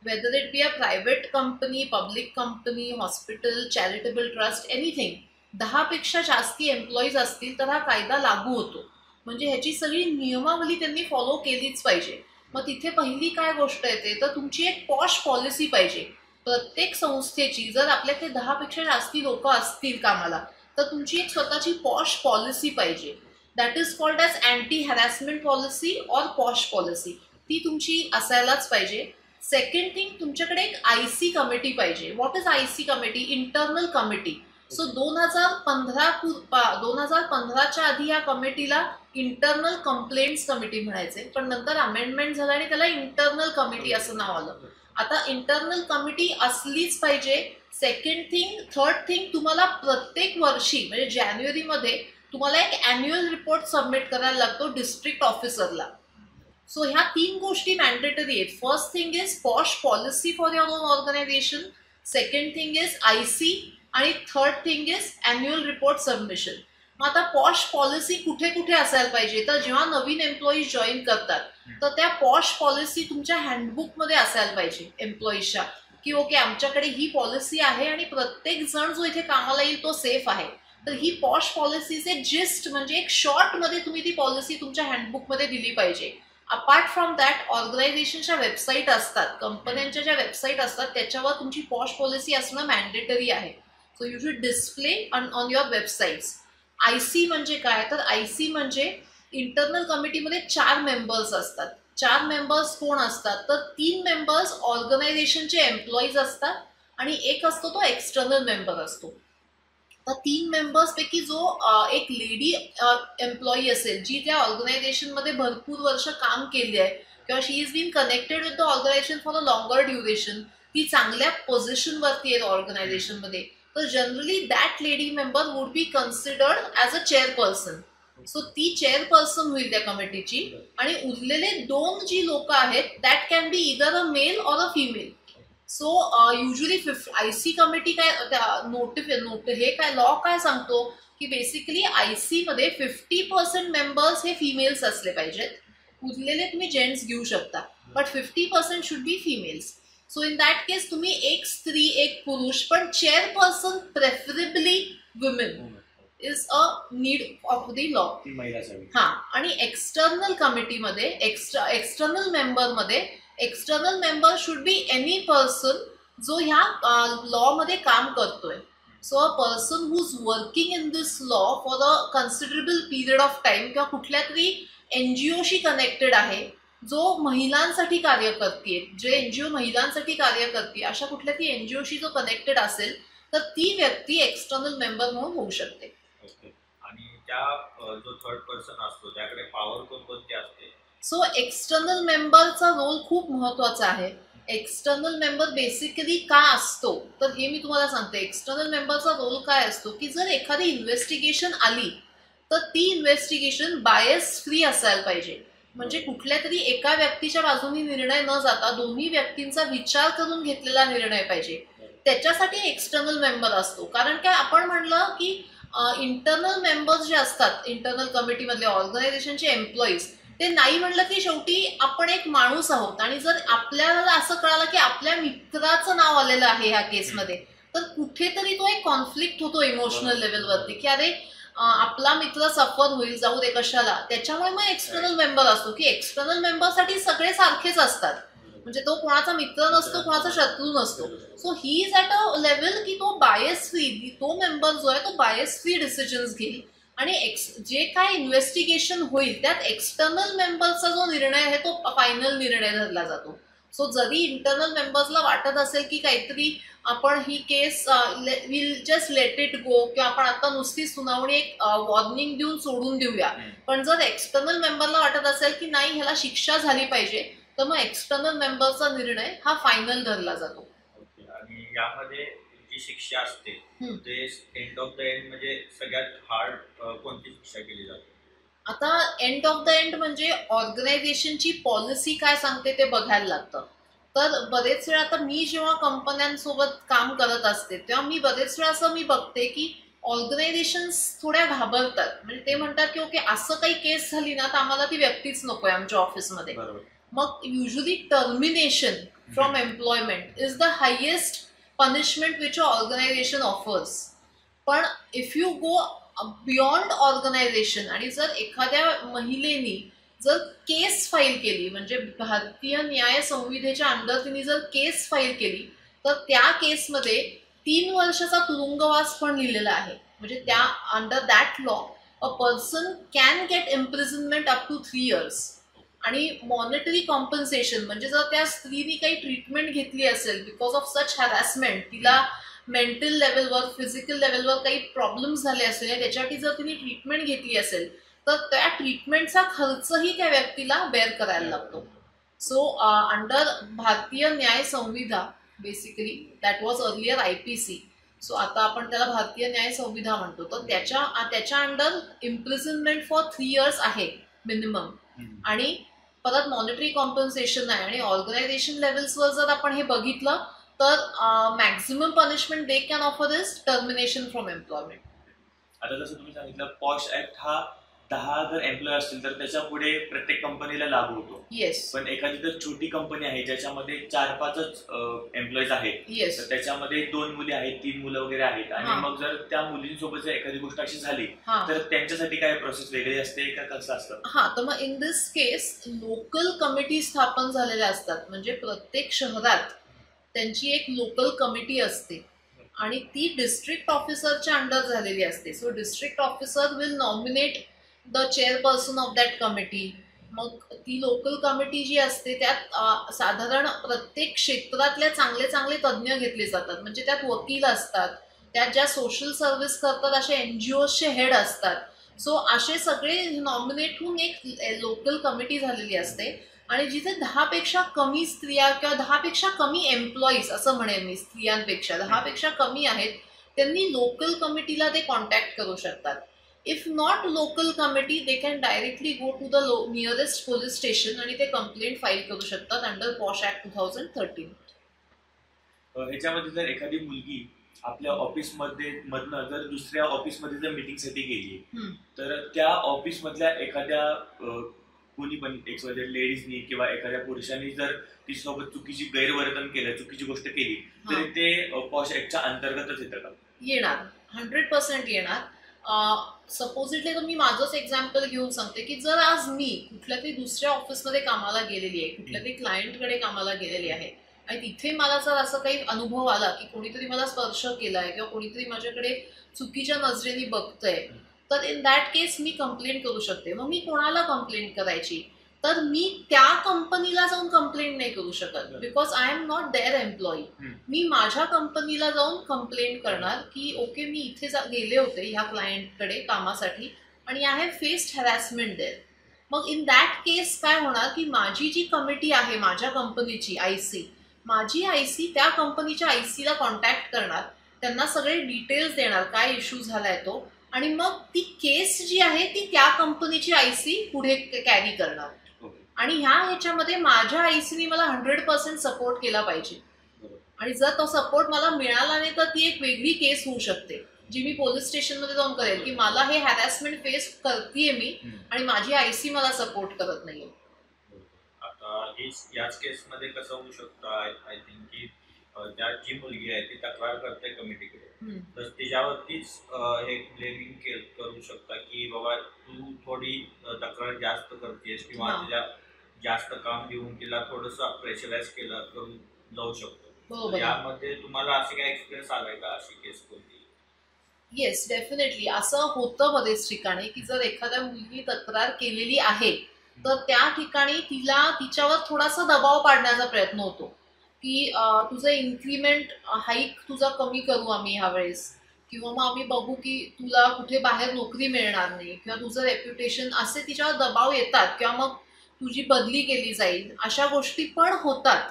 whether it be a private company, public company, hospital, charitable trust, anything, 10 पेक्षा जास्ती एम्प्लॉईज असतील तर हा कायदा लागू होतो. म्हणजे ह्याची सगळी नियमावली त्यांनी फॉलो केलीच पाहिजे. मग तिथे पहिली काय गोष्ट येते तर तुमची एक पॉश पॉलिसी पाहिजे प्रत्येक संस्थेची. जर आपल्याकडे 10 पेक्षा जास्ती लोक असतील कामाला तर तुमची एक स्वतःची पॉश पॉलिसी पाहिजे. That is called as anti harassment policy or POSH policy. ती तुमची असायलाच पाहिजे. सेकंड थिंग, तुमच्याकडे एक IC कमिटी पाहिजे. What is IC committee? Internal committee. So 2015च्या आधी या कमिटीला इंटरनल कंप्लेंट्स कमिटी म्हणायचे, पण नंतर अमेंडमेंट झालं आणि त्याला इंटरनल कमिटी असं नाव आलं. आता इंटरनल कमिटी असलीच पाहिजे. सेकंड थिंग, थर्ड थिंग, तुम्हाला प्रत्येक वर्षी म्हणजे जानेवारीमध्ये तुम्हाला एक अॅन्युअल रिपोर्ट सबमिट करायला लागतो डिस्ट्रिक्ट ऑफिसरला. सो ह्या 3 गोष्टी मॅन्डेटरी आहेत. First thing is POSH policy for your own organisation, second thing is IC आणि third thing is annual report submission. मग आता पॉश पॉलिसी कुठे कुठे असायला पाहिजे तर जेव्हा नवीन एम्प्लॉईज जॉईन करतात तर त्या पॉश पॉलिसी तुमच्या हँडबुकमध्ये असायला पाहिजे एम्प्लॉईजच्या, की ओके आमच्याकडे ही पॉलिसी आहे आणि प्रत्येक जण जो इथे कामाला येईल तो सेफ आहे. तर ही पॉश पॉलिसीचे जिस्ट म्हणजे एक शॉर्टमध्ये तुम्ही ती पॉलिसी तुमच्या हँडबुकमध्ये दिली पाहिजे. अपार्ट फ्रॉम दॅट ऑर्गनायझेशनच्या वेबसाईट असतात, कंपन्यांच्या ज्या वेबसाईट असतात त्याच्यावर तुमची पॉश पॉलिसी असणं मॅन्डेटरी आहे. So you should display on your websites. IC म्हणजे काय तर IC म्हणजे इंटरनल कमिटीमध्ये 4 मेंबर्स असतात. 4 मेंबर्स कोण असतात तर 3 मेंबर्स ऑर्गनायझेशनचे एम्प्लॉईज असतात आणि एक असतो तो एक्सटर्नल मेंबर असतो. तर 3 मेंबर्सपैकी जो एक लेडी एम्प्लॉई असेल जी त्या ऑर्गनायझेशनमध्ये भरपूर वर्ष काम केली आहे किंवा she is been connected with the organisation for a longer duration, ती चांगल्या पोझिशनवरती आहे ऑर्गनायझेशनमध्ये, तर generally that lady member would be considered as a chairperson. So ती चेअरपर्सन होईल त्या कमिटीची. आणि उरलेले 2 जी लोक आहेत that can be either a male or a female. So usually IC committee काय हे काय लॉ काय सांगतो की बेसिकली IC मध्ये 50% मेंबर्स हे फिमेल्स असले पाहिजेत, उरलेले तुम्ही जेंट्स घेऊ शकता, but 50% should be females. So in that case तुम्ही एक स्त्री एक पुरुष, पण chairperson preferably women is a need of the law. हा, आणि एक्सटर्नल कमिटीमध्ये external member should be any person जो ह्या लॉ मध्ये काम करतोय. So a person who is working in this law for a considerable period of time, किंवा कुठल्या तरी NGOशी कनेक्टेड आहे जो महिलांसाठी कार्य करते, जे NGO महिलांसाठी कार्य करते, अशा कुठल्या तरी NGOशी जो कनेक्टेड असेल तर ती व्यक्ती एक्सटर्नल मेंबर म्हणून होऊ शकते. आणि त्या जो थर्ड पर्सन असतो त्याकडे पॉवर कोणती असते? सो एक्सटर्नल मेंबरचा रोल खूप महत्वाचा आहे. एक्सटर्नल मेंबर बेसिकली का असतो तर हे मी तुम्हाला सांगते. एक्सटर्नल मेंबरचा रोल काय असतो की जर एखादी इन्व्हेस्टिगेशन आली तर ती इन्व्हेस्टिगेशन बायस फ्री असायला पाहिजे. म्हणजे कुठल्या तरी एका व्यक्तीच्या बाजूनी निर्णय न जाता दोन्ही व्यक्तींचा विचार करून घेतलेला निर्णय पाहिजे. त्याच्यासाठी एक्सटर्नल मेंबर असतो. कारण काय आपण म्हणलं की इंटरनल मेंबर्स जे असतात इंटरनल कमिटीमधले ऑर्गनायझेशनचे एम्प्लॉईज, ते नाही म्हणलं की शेवटी आपण एक माणूस आहोत, आणि जर आपल्याला असं कळालं की आपल्या मित्राचं नाव आलेलं आहे ह्या केसमध्ये, तर कुठेतरी तो एक कॉन्फ्लिक्ट होतो इमोशनल लेवलवरती की अरे आपला मित्र सफर होईल, जाऊ दे कशाला. त्याच्यामुळे मग एक्सटर्नल मेंबर असतो की एक्सटर्नल मेंबरसाठी सगळे सारखेच असतात, म्हणजे तो कोणाचा मित्र नसतो, कोणाचा शत्रू नसतो. So he is at a level की तो बायस फ्री, तो मेंबर जो आहे तो बायस फ्री डिसिजन्स घेईल, आणि जे काय इन्व्हेस्टिगेशन होईल त्यात एक्सटर्नल मेंबरचा जो निर्णय आहे तो फायनल निर्णय धरला जातो. सो जरी इंटरनल मेंबर्सला वाटत असेल की काहीतरी आपण ही case will just let it go, किंवा आपण आता नुसती सुनावणी एक वॉर्निंग देऊन सोडून देऊया, पण जर एक्सटर्नल मेंबरला वाटत असेल की नाही ह्याला शिक्षा झाली पाहिजे, तर मग एक्सटर्नल मेंबरचा निर्णय हा फायनल धरला जातो. आणि यामध्ये जी शिक्षा असते ते एंड ऑफ द एंड म्हणजे सगळ्यात हार्ड कोणती शिक्षा केली जाते? आता एंड ऑफ द एंड म्हणजे ऑर्गनायझेशनची पॉलिसी काय सांगते ते बघायला लागतं. तर बरेच वेळा आता मी जेव्हा कंपन्यांसोबत काम करत असते तेव्हा मी बरेच वेळा असं मी बघते की ऑर्गनायझेशन्स थोड्या घाबरतात. म्हणजे ते म्हणतात की ओके असं काही केस झाली ना तर आम्हाला ती व्यक्तीच नकोय आमच्या ऑफिसमध्ये. मग usually termination from employment is the highest punishment which a organisation offers. पण if you go beyond organisation, आणि जर एखाद्या महिलेनी जर केस फाईल केली, म्हणजे भारतीय न्याय संहितेच्या अंडर तिने जर केस फाईल केली, तर त्या केसमध्ये 3 वर्षाचा तुरुंगवास पण लिहिलेला आहे. म्हणजे त्या under that law a person can get imprisonment up to 3 years. आणि मॉनिटरी कॉम्पन्सेशन म्हणजे जर त्या स्त्रीने काही ट्रीटमेंट घेतली असेल बिकॉज ऑफ सच हॅरॅसमेंट, तिला मेंटल लेवलवर फिजिकल लेवलवर काही प्रॉब्लेम्स झाले असेल, त्याच्यासाठी जर तिने ट्रीटमेंट घेतली असेल तर त्या ट्रीटमेंटचा खर्चही त्या व्यक्तीला बेअर करायला लागतो. So under Bharatiya Nyaya Sanhita, basically that was earlier IPC, so आता आपण त्याला भारतीय न्याय संविधा म्हणतो, तर त्याच्या अंडर इम्प्रिझनमेंट फॉर 3 years आहे मिनिमम. आणि परत मॉनिटरी कॉम्पन्सेशन आहे. आणि ऑर्गनायझेशन लेवल्सवर जर आपण हे बघितलं तर maximum punishment they can offer is termination from employment. आता जसं तुम्ही सांगितलं पॉश ऍक्ट हा 10 जर एम्प्लॉय असतील तर त्याच्या पुढे प्रत्येक कंपनीला लागू होतो. येस. पण एखादी जर छोटी कंपनी आहे ज्याच्यामध्ये 4-5च एम्प्लॉईज आहेत, येस, तर त्याच्यामध्ये 2 मुली आहेत, 3 मुलं वगैरे आहेत, आणि मग जर त्या मुलींसोबत जर एखादी गोष्ट अशी झाली तर त्यांच्यासाठी काय प्रोसेस वेगळी असते का कसं असतं? हा, तर मग in this case local committee स्थापन झालेल्या असतात. म्हणजे प्रत्येक शहरात त्यांची एक लोकल कमिटी असते आणि ती डिस्ट्रिक्ट ऑफिसरच्या अंडर झालेली असते. So district officer will nominate the chairperson of that committee. मग ती लोकल कमिटी जी असते त्यात साधारण प्रत्येक क्षेत्रातले चांगले चांगले तज्ज्ञ घेतले जातात. म्हणजे त्यात वकील असतात, त्यात ज्या सोशल सर्व्हिस करतात असे NGOचे हेड असतात. सो असे सगळे नॉमिनेट होऊन एक लोकल कमिटी झालेली असते. आणि जिथे 10पेक्षा कमी स्त्रिया किंवा 10पेक्षा कमी एम्प्लॉईज असं म्हणेन मी, स्त्रियांपेक्षा 10पेक्षा कमी आहेत, त्यांनी लोकल कमिटीला ते कॉन्टॅक्ट करू शकतात. If not local committee they can directly go to the nearest police station आणि ते कंप्लेंट फाईल करू शकतात अंडर पॉश ऍक्ट 2013. ह्याच्यामध्ये जर एखादी मुलगी आपल्या ऑफिसमध्ये मधनं जर दुसऱ्या ऑफिसमध्ये जर मीटिंगसाठी गेली तर त्या ऑफिसमधल्या एखाद्या कोणी पण एखाद्या लेडीजनी किंवा एखाद्या पुरुषांनी जर तिच्यासोबत चुकीची गैरवर्तन केलं, चुकीची गोष्ट केली तर ते पॉश ऍक्टच्या अंतर्गतच येतं का? येणार, 100% येणार. सपोजिटली तर मी माझंच एक्झाम्पल घेऊन सांगते की जर आज मी कुठल्या तरी दुसऱ्या ऑफिसमध्ये कामाला गेलेली आहे, कुठल्या तरी क्लायंटकडे कामाला गेलेली आहे आणि तिथे मला जर असं काही अनुभव आला की कोणीतरी मला स्पर्श केलाय किंवा कोणीतरी माझ्याकडे चुकीच्या नजरेने बघतंय, तर in that case me complaint करू शकते. मग मी कोणाला कंप्लेंट करायची? तर मी त्या कंपनीला जाऊन कंप्लेंट नाही करू शकत, because I am not their employee. मी माझ्या कंपनीला जाऊन कंप्लेंट करणार की ओके, मी इथे गेले होते ह्या क्लायंटकडे कामासाठी आणि I have faced harassment there. मग इन दॅट केस काय होणार की माझी जी कमिटी आहे माझ्या कंपनीची IC, माझी IC त्या कंपनीच्या ICला कॉन्टॅक्ट करणार, त्यांना सगळे डिटेल्स देणार काय इश्यू झालाय तो, आणि मग ती केस जी आहे ती त्या कंपनीची IC पुढे कॅरी करणार. आणि ह्याच्यामध्ये माझ्या ICने मला 100% सपोर्ट केला पाहिजे. आणि जर तो सपोर्ट मला मिळाला नाही तर ती एक वेगळी केस होऊ शकते जी मी पोलीस स्टेशनमध्ये जाऊन करेल की मला हे हॅरॅसमेंट फेस करतेय मी आणि माझी IC मला सपोर्ट करत नाहीये. आता याच केसमध्ये कसं होऊ शकतं, आय थिंक की जी मुलगी आहे ती तक्रार करते कमिटीकडे, तर तिच्यावरतीच हे ब्लेमिंग करू शकता की बाबा तू थोडी तक्रार जास्त करतेस किंवा तिला जास्त काम देऊन तिला थोडंसं प्रेशराईज करून जाऊ शकतो. यामध्ये तुम्हाला असे काय एक्सपिरियन्स आलाय का, अशी केस कोणती? येस, डेफिनेटली असं होतं बरेच ठिकाणी की जर एखाद्या मुलगी तक्रार केलेली आहे तर त्या ठिकाणी तिच्यावर थोडासा दबाव पाडण्याचा प्रयत्न होतो की तुझं इन्क्रीमेंट हाईक तुझा कमी करू आम्ही ह्यावेळेस, किंवा मग आम्ही बघू की तुला कुठे बाहेर नोकरी मिळणार नाही किंवा तुझं रेप्युटेशन, असे तिच्यावर दबाव येतात, किंवा मग तुझी बदली केली जाईल, अशा गोष्टी पण होतात.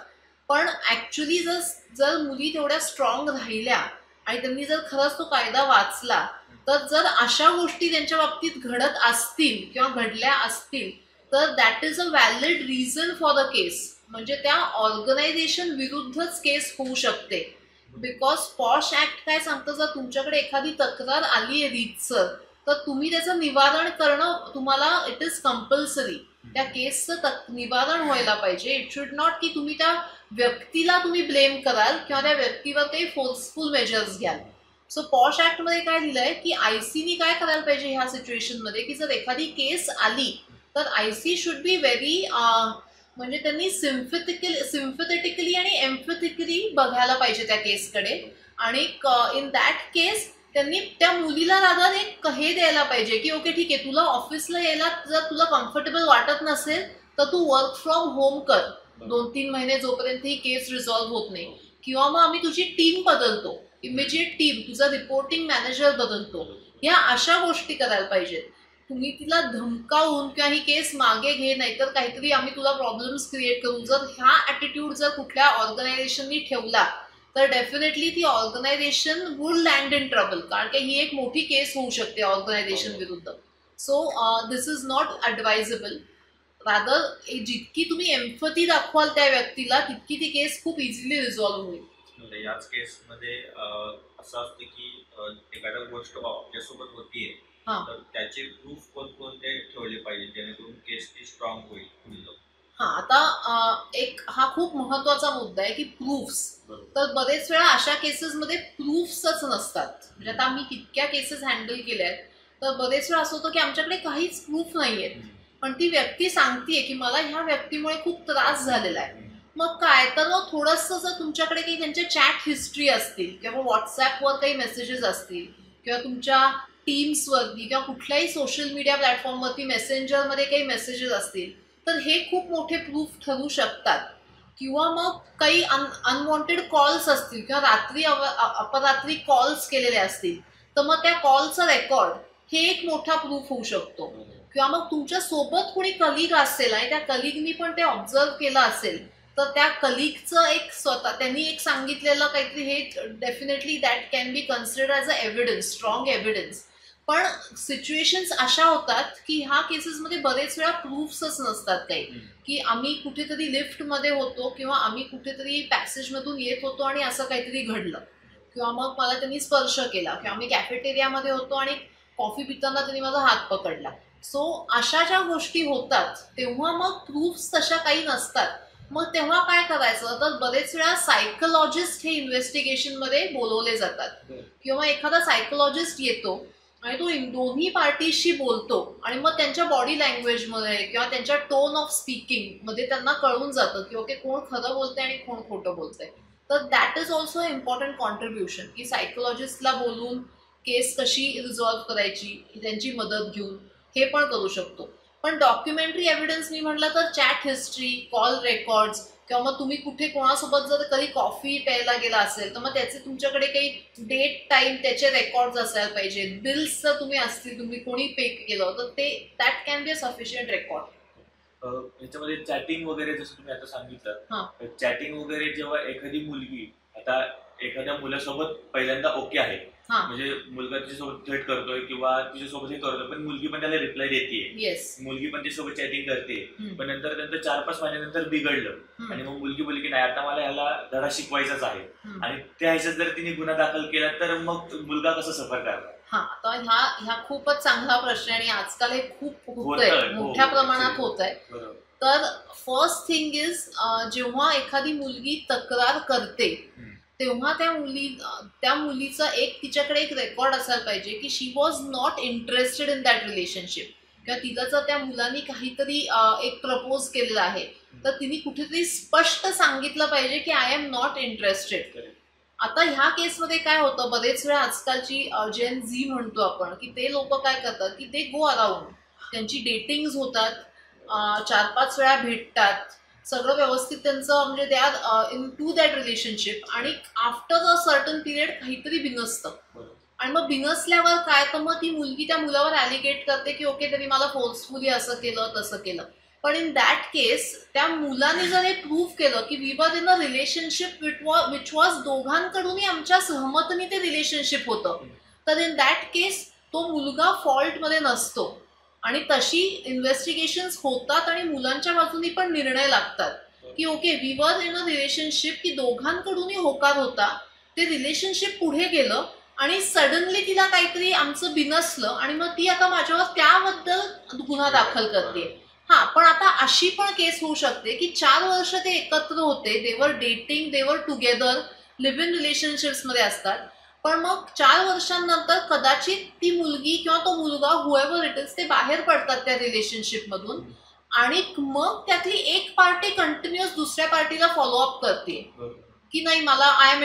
पण ऍक्च्युली जर मुली तेवढ्या स्ट्रॉंग राहिल्या आणि त्यांनी जर खरंच तो कायदा वाचला तर जर अशा गोष्टी त्यांच्या बाबतीत घडत असतील किंवा घडल्या असतील तर that is a valid reason for the case. म्हणजे त्या ऑर्गनायझेशन विरुद्धच केस होऊ शकते. बिकॉज पॉश ऍक्ट काय सांगतं, जर तुमच्याकडे एखादी तक्रार आली आहे रीतसर तर तुम्ही त्याचं निवारण करणं तुम्हाला इट इज कंपल्सरी. त्या केसचं निवारण व्हायला पाहिजे. इट शुड नॉट की तुम्ही त्या व्यक्तीला तुम्ही ब्लेम कराल किंवा त्या व्यक्तीवर काही फोर्सफुल मेजर्स घ्याल. सो पॉश ऍक्टमध्ये काय दिलंय की ICनी काय करायला पाहिजे ह्या सिच्युएशनमध्ये की जर एखादी केस आली तर IC शुड बी व्हेरी, म्हणजे त्यांनी सिम्पथेटिकली आणि एम्पॅथिकली बघायला पाहिजे त्या केसकडे. आणि इन दॅट केस त्यांनी त्या मुलीला रादर एक हे द्यायला पाहिजे की ओके ठीक आहे, तुला ऑफिसला यायला जर तुला कम्फर्टेबल वाटत नसेल तर तू वर्क फ्रॉम होम कर 2-3 महिने जोपर्यंत ही केस रिझॉल्व्ह होत नाही, किंवा मग आम्ही तुझी टीम बदलतो, इमिजिएट टीम, तुझा रिपोर्टिंग मॅनेजर बदलतो. ह्या अशा गोष्टी करायला पाहिजेत. तुम्ही तिला धमकावून किंवा ही केस मागे घे, नाहीतर काहीतरी आम्ही तुला प्रॉब्लेम्स क्रिएट करू, जर हा ॲटिट्यूड जर कुठल्या ऑर्गनायझेशननी ठेवला तर डेफिनेटली ती organisation would land in trouble, कारण की ही एक मोठी केस होऊ शकते ऑर्गनायझेशन विरुद्ध. So this is not advisable. Rather जितकी तुम्ही एम्पथी दाखवाल त्या व्यक्तीला तितकी ती केस खूप इझिली रिझॉल्व्ह होईल. याच केसमध्ये असं असतं की एखाद्या गोष्ट आपल्यासोबत होतीये तर त्याचे प्रूफ कोणकोणते ठेवले पाहिजे जेणेकरून केस ती स्ट्रॉंग होईल? आता हा खूप महत्वाचा मुद्दा आहे की प्रूफ्स. तर बरेच वेळा अशा केसेसमध्ये प्रूफ्सच नसतात. म्हणजे आता आम्ही कितक्या केसेस हँडल केल्या आहेत तर बरेच वेळा असं होतं की आमच्याकडे काहीच प्रूफ नाही आहेत, पण ती व्यक्ती सांगतेय की मला ह्या व्यक्तीमुळे खूप त्रास झालेला आहे. मग काय तर मग थोडंसं जर तुमच्याकडे काही त्यांचे चॅट हिस्ट्री असतील किंवा व्हॉट्सॲपवर काही मेसेजेस असतील किंवा तुमच्या टीम्सवरती किंवा कुठल्याही सोशल मीडिया प्लॅटफॉर्मवरती मेसेंजरमध्ये काही मेसेजेस असतील तर हे खूप मोठे प्रूफ ठरू शकतात. किंवा मग काही अनवॉन्टेड कॉल्स असतील किंवा रात्री अपरात्री कॉल्स केलेले असतील तर मग त्या कॉलचा रेकॉर्ड हे एक मोठा प्रूफ होऊ शकतो. किंवा मग तुमच्या सोबत कोणी कलिग असेल आणि त्या कलिगनी पण ते ऑब्झर्व केलं असेल तर त्या कलिगचं एक त्यांनी एक सांगितलेलं काहीतरी हे definitely that can B considered as a evidence, strong evidence. पण सिच्युएशन्स अशा होतात की ह्या केसेसमध्ये बरेच वेळा प्रूफ्सच नसतात काही, की आम्ही कुठेतरी लिफ्टमध्ये होतो किंवा आम्ही कुठेतरी पॅसेजमधून येत होतो आणि असं काहीतरी घडलं, किंवा मग मला त्यांनी स्पर्श केला, किंवा आम्ही कॅफेटेरियामध्ये होतो आणि कॉफी पिताना त्यांनी माझा हात पकडला. सो अशा ज्या गोष्टी होतात तेव्हा मग प्रूफ्स तशा काही नसतात. मग तेव्हा काय करायचं, तर बरेच वेळा सायकोलॉजिस्ट हे इन्व्हेस्टिगेशनमध्ये बोलवले जातात, किंवा एखादा सायकोलॉजिस्ट येतो आणि तो दोन्ही पार्टीशी बोलतो आणि मग त्यांच्या बॉडी लँग्वेजमध्ये किंवा त्यांच्या टोन ऑफ स्पीकिंग मध्ये त्यांना कळून जातं की ओके कोण खरं बोलतंय आणि कोण खोटं बोलतंय. तर that is also important contribution, की सायकोलॉजिस्टला बोलून केस कशी रिझॉल्व्ह करायची त्यांची मदत घेऊन हे पण करू शकतो. पण डॉक्युमेंटरी एव्हिडन्स मी म्हटलं तर चॅट हिस्ट्री, कॉल रेकॉर्ड्स, किंवा मग तुम्ही कुठे कोणासोबत जर कधी कॉफी प्यायला गेला असेल तर मग त्याचे तुमच्याकडे काही डेट टाइम त्याचे रेकॉर्ड्स असायला पाहिजे. बिल्स जर तुम्ही असतील, तुम्ही कोणी पे केलं तर ते that can be a sufficient record. याच्यामध्ये चॅटिंग वगैरे जसं तुम्ही आता सांगितलं, चॅटिंग वगैरे जेव्हा एखादी मुलगी आता एखाद्या मुलासोबत पहिल्यांदा ओके आहे, म्हणजे मुलगा तिच्यासोबत थेट करतोय किंवा तिच्यासोबत हे करतोय, पण मुलगी पण त्याला रिप्लाय देते, मुलगी पण तिच्यासोबत चॅटिंग करते, पण नंतर त्यांचं 4-5 महिन्यानंतर बिघडलं आणि मग मुलगी बोलली की नाही आता मला याला धडा शिकवायचाच आहे, आणि त्या ह्याच्यात जर तिने गुन्हा दाखल केला तर मग मुलगा कसं सफर करणार? तर ह्या खूपच चांगला प्रश्न आहे आणि आजकाल हे खूप होतंय, मोठ्या प्रमाणात होत आहे. तर फर्स्ट थिंग इज, जेव्हा एखादी मुलगी तक्रार करते तेव्हा त्या मुलीचा तिच्याकडे एक रेकॉर्ड असायला पाहिजे की she was not interested in that relationship, किंवा तिला जर त्या मुलांनी काहीतरी एक प्रपोज केलेलं आहे तर तिने कुठेतरी स्पष्ट सांगितलं पाहिजे की आय एम नॉट इंटरेस्टेड. आता ह्या केसमध्ये काय होतं, बरेच वेळा आजकालची जेन झी म्हणतो आपण, की ते लोक काय करतात की ते गो अराउंड, त्यांची डेटिंग्स होतात, 4-5 वेळा भेटतात, सगळं व्यवस्थित त्यांचं म्हणजे they are into that relationship, आणि आफ्टर अ सर्टन पिरियड काहीतरी बिनसतं, आणि मग बिनसल्यावर काय, तर मग ती मुलगी त्या मुलावर ॲलिगेट करते की ओके त्यांनी मला फोर्सफुली असं केलं तसं केलं. पण इन दॅट केस त्या मुलाने जर हे प्रूव्ह केलं की we were in a relationship which was दोघांकडूनही आमच्या सहमतीने ते रिलेशनशिप होतं, तर इन दॅट केस तो मुलगा फॉल्टमध्ये नसतो, आणि तशी इन्व्हेस्टिगेशन्स होतात आणि मुलांच्या बाजूनी पण निर्णय लागतात की okay we were in a relationship, की दोघांकडूनही होकार होता, ते रिलेशनशिप पुढे गेलं आणि सडनली तिला काहीतरी आमचं बिनसलं आणि मग ती आता माझ्यावर त्याबद्दल गुन्हा दाखल करते. पण आता अशी पण केस होऊ शकते की 4 वर्ष ते एकत्र होते, they're dating, they're together, live in relationships मध्ये असतात, पण मग 4 वर्षांनंतर कदाचित ती मुलगी किंवा तो मुलगा हुएवर इट इज ते बाहेर पडतात त्या रिलेशनशिप मधून, आणि मग त्यातली एक पार्टी कंटिन्युअस दुसऱ्या पार्टीला फॉलोअप करते की नाही मला आय एम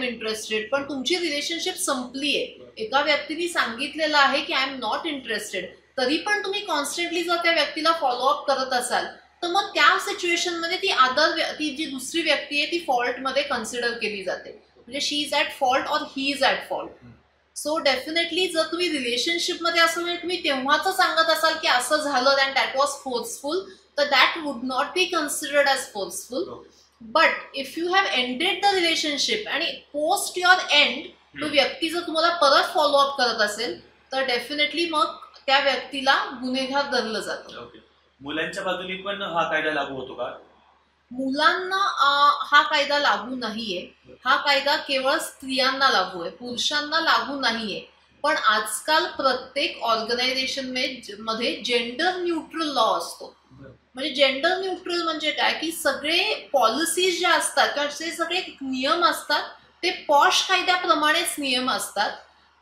इंटरेस्टेड, पण तुमची रिलेशनशिप संपलीये, एका व्यक्तीने सांगितलेलं आहे की आय एम नॉट इंटरेस्टेड, तरी पण तुम्ही कॉन्स्टंटली जर त्या व्यक्तीला फॉलोअप करत असाल तर मग त्या सिच्युएशन मध्ये ती जी दुसरी व्यक्ती आहे ती फॉल्ट मध्ये कन्सिडर केली जाते, म्हणजे she is at fault or he is at fault. So definitely जर तुम्ही रिलेशनशिप मध्ये असं म्हणजे तुम्ही तेव्हाच सांगत असाल की असं झालं अँड दॅट वॉज फोर्सफुल, तर that would not be considered as forceful. But if you have ended the relationship आणि पोस्ट युअर एंड तो व्यक्ती जर तुम्हाला परत फॉलोअप करत असेल तर डेफिनेटली मग त्या व्यक्तीला गुन्हेगार धरलं जातं. मुलांच्या बाजूने पण हा कायदा लागू होतो का? मुलांना हा कायदा लागू नाहीये, हा कायदा केवळ स्त्रियांना लागू आहे, पुरुषांना लागू नाहीये. पण आजकाल प्रत्येक ऑर्गनायझेशन मध्ये जेंडर न्यूट्रल लॉ असतो. म्हणजे जेंडर न्यूट्रल म्हणजे काय, की सगळे पॉलिसीज ज्या असतात किंवा जे सगळे नियम असतात ते पॉश कायद्याप्रमाणेच नियम असतात,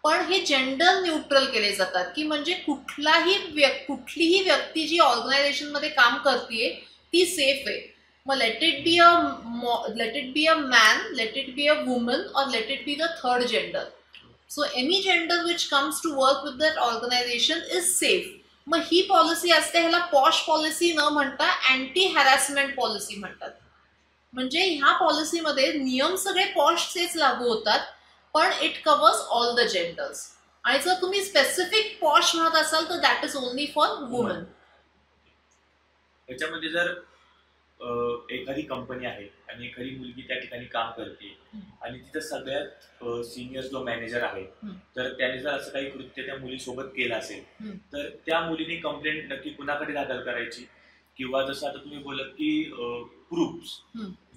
पण हे जेंडर न्यूट्रल केले जातात, की म्हणजे कुठलीही व्यक्ती जी ऑर्गनायझेशन मध्ये काम करते ती सेफ आहे. मग let it be a man, let it be a woman, or let it be the third gender. So any gender which comes to work with that organisation is safe. मग ही policy असते, ह्याला posh policy न म्हणता anti harassment policy म्हणतात. म्हणजे ह्या पॉलिसीमध्ये नियम सगळे पॉशचेच लागू होतात, पण it covers all the genders. आणि जर तुम्ही स्पेसिफिक पॉश म्हणत असाल तर that is only for woman. याच्यामध्ये जर एखादी कंपनी आहे आणि एखादी मुलगी त्या ठिकाणी काम करते आणि तिथं सगळ्यात सिनियर जो मॅनेजर आहे तर त्याने जर असं काही कृत्य त्या मुलीसोबत केलं असेल तर त्या मुलीने कंप्लेंट नक्की कुणाकडे दाखल करायची, किंवा जसं आता तुम्ही बोलत की प्रूफ्स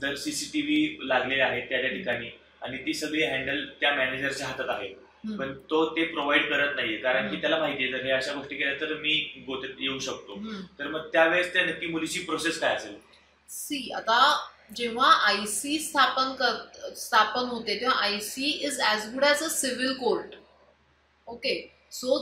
जर सीसीटीव्ही लागलेले आहेत त्या ठिकाणी आणि ती सगळी हँडल त्या मॅनेजरच्या हातात आहे पण तो ते प्रोव्हाइड करत नाहीये कारण की त्याला माहितीये जर हे अशा गोष्टी केल्या तर मी गोत्यात येऊ शकतो, तर मग त्यावेळेस त्या नक्की मुलीची प्रोसेस काय असेल? सी आता जेव्हा आयसी स्थापन होते तेव्हा IC is as good as a civil court. Okay, so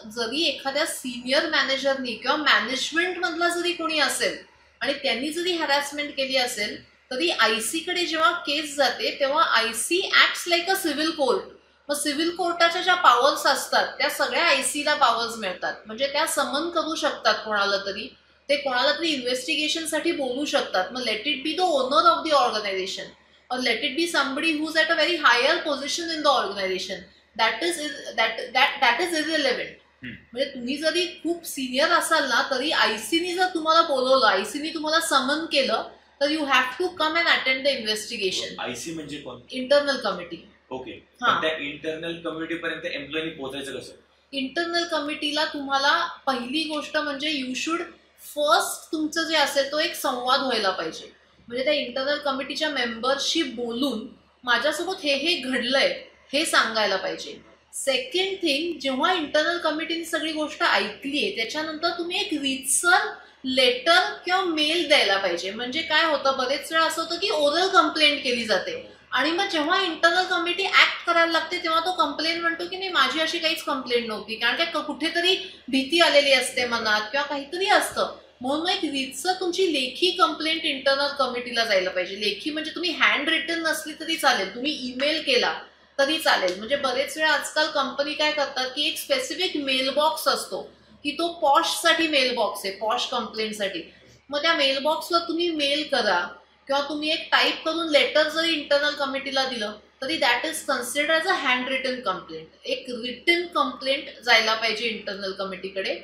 जरी एखाद्या सिनियर मॅनेजरनी किंवा मॅनेजमेंट मधला जरी कोणी असेल आणि त्यांनी जरी हॅरॅसमेंट केली असेल तरी आयसी कडे जेव्हा केस जाते तेव्हा IC acts like a civil court. मग सिव्हिल कोर्टाच्या ज्या पॉवर्स असतात त्या सगळ्या आयसीला पॉवर्स मिळतात, म्हणजे त्या समन करू शकतात कोणाला तरी, ते कोणाला तरी इन्व्हेस्टिगेशनसाठी बोलू शकतात. मग let it be the owner of the organisation or let it be somebody who is at a very higher position in the organisation, that is irrelevant. म्हणजे तुम्ही जरी खूप सिनियर असाल ना तरी आयसीनी जर तुम्हाला बोलवलं, आयसीनी तुम्हाला समन केलं तर you have to come and attend the investigation. IC म्हणजे कोण? Internal committee. ओके, त्या इंटरनल कमिटी पर्यंत एम्प्लॉयनी पोहोचायचं कसं? इंटरनल कमिटीला तुम्हाला पहिली गोष्ट म्हणजे यू शुड फर्स्ट तुमचं जे असेल तो एक संवाद व्हायला पाहिजे, म्हणजे त्या इंटरनल कमिटीच्या मेंबरशी बोलून माझ्यासोबत हे घडलंय हे सांगायला पाहिजे. सेकंड थिंग, जेव्हा इंटरनल कमिटीने सगळी गोष्ट ऐकली आहे त्याच्यानंतर तुम्ही एक रीतसर लेटर किंवा मेल द्यायला पाहिजे. म्हणजे काय होतं, बरेच वेळा असं होतं की ओरल कंप्लेंट केली जाते आणि मग जेव्हा इंटरनल कमिटी ऍक्ट करायला लागते तेव्हा तो कंप्लेंट म्हणतो की नाही माझी अशी काहीच कंप्लेंट नव्हती, कारण काय कुठेतरी भीती आलेली असते मनात किंवा काहीतरी असतं. म्हणून एक रीतसर तुमची लेखी कंप्लेंट इंटरनल कमिटीला जायला पाहिजे. लेखी म्हणजे तुम्ही हँड रिटन नसली तरी चालेल, तुम्ही ईमेल केला तरी चालेल. म्हणजे बरेच वेळा आजकाल कंपनी काय करतात की एक स्पेसिफिक मेल बॉक्स असतो की तो पॉशसाठी मेल बॉक्स आहे, पॉश कंप्लेंटसाठी. मग त्या मेल बॉक्सवर तुम्ही मेल करा किंवा तुम्ही एक टाईप करून लेटर जरी इंटरनल कमिटीला दिलं तरी that is considered as a handwritten complaint. एक रिटन कंप्लेंट जायला पाहिजे इंटरनल कमिटीकडे.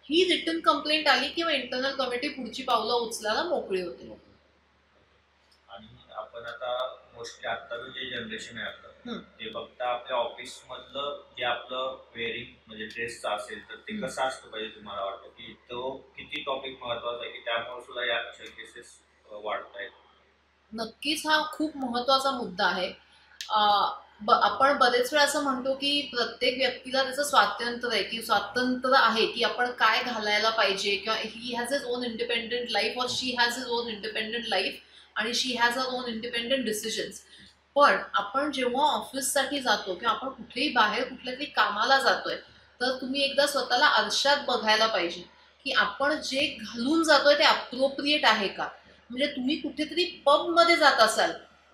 ही रिटन कंप्लेंट आली किंवा इंटरनल कमिटी पुढची पावलं उचलायला मोकळी होते. आणि आपण आता मोस्टली आत्ताचं जे जनरेशन आहे आपलं ते फक्त आपल्या ऑफिस मधलं जे आपलं वेअरिंग म्हणजे ड्रेसचं असेल तर ते कसं असतं पाहिजे तुम्हाला वाटतं की तो किती टॉपिक महत्वाचा आहे की त्यामुळे सुद्धा या केसेस वाढत आहेत? नक्कीच हा खूप महत्वाचा मुद्दा आहे. आपण बरेच वेळा असं म्हणतो की प्रत्येक व्यक्तीला त्याचं स्वातंत्र्य आहे की आपण काय घालायला पाहिजे किंवा he has his own independent life और she has his own independent life आणि she has a own independent decisions. पण आपण जेव्हा ऑफिससाठी जातो किंवा आपण कुठेही बाहेर कुठल्या तरी कामाला जातोय तर तुम्ही एकदा स्वतःला आरशात बघायला पाहिजे की आपण जे घालून जातोय ते अप्रोप्रिएट आहे का. म्हणजे तुम्ही कुठेतरी पबमध्ये जात असाल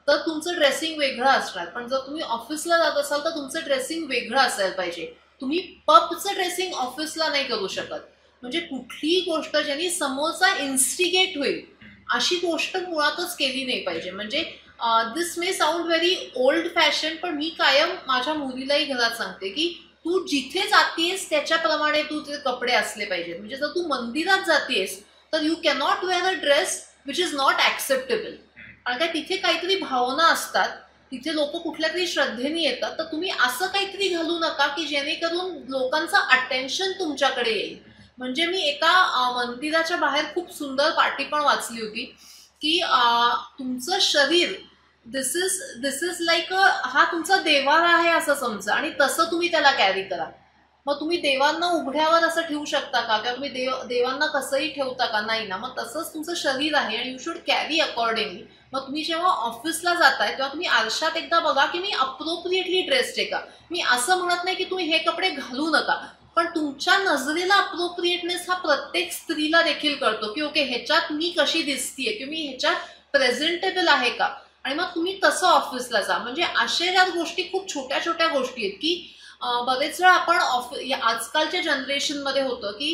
तर तुमचं ड्रेसिंग वेगळं असणार, पण जर तुम्ही ऑफिसला जात असाल तर तुमचं ड्रेसिंग वेगळं असायला पाहिजे. तुम्ही पबचं ड्रेसिंग ऑफिसला नाही करू शकत. म्हणजे कुठलीही गोष्ट ज्यांनी समोरचा इन्स्टिगेट होईल अशी गोष्ट मुळातच केली नाही पाहिजे. म्हणजे this may sound very old fashion, पण मी कायम माझ्या मुलीलाही घरात सांगते की तू जिथे जातेस त्याच्याप्रमाणे तुझे कपडे असले पाहिजेत. म्हणजे जर तू मंदिरात जातेस तर you cannot wear a dress which is not acceptable. कारण काय तिथे काहीतरी भावना असतात, तिथे लोक कुठल्या तरी श्रद्धेने येतात, तर तुम्ही असं काहीतरी घालू नका की जेणेकरून लोकांचं अटेन्शन तुमच्याकडे येईल. म्हणजे मी एका मंदिराच्या बाहेर खूप सुंदर पाटी पण वाचली होती की तुमचं शरीर दिस इज लाईक हा तुमचा देवारा आहे असं समजा आणि तसं तुम्ही त्याला कॅरी करा. मग तुम्ही देवांना उघड्यावर असं ठेवू शकता का किंवा तुम्ही देवांना कसंही ठेवता का? नाही ना. मग तसंच तुमचं शरीर आहे आणि यू शुड कॅरी अकॉर्डिंगली. मग तुम्ही जेव्हा ऑफिसला जाताय तेव्हा तुम्ही आरशात एकदा बघा की मी अप्रोप्रिएटली ड्रेस्ड आहे का. मी असं म्हणत नाही की तुम्ही हे कपडे घालू नका, पण तुमच्या नजरेला अप्रोप्रिएटनेस हा प्रत्येक स्त्रीला देखील कळतो की ओके ह्याच्यात मी कशी दिसतीये किंवा मी ह्याच्यात प्रेझेंटेबल आहे का, आणि मग तुम्ही तसं ऑफिसला जा. म्हणजे अशा ज्या गोष्टी खूप छोट्या छोट्या गोष्टी आहेत की बरेच वेळा आपण आजकालच्या जनरेशनमध्ये होतं की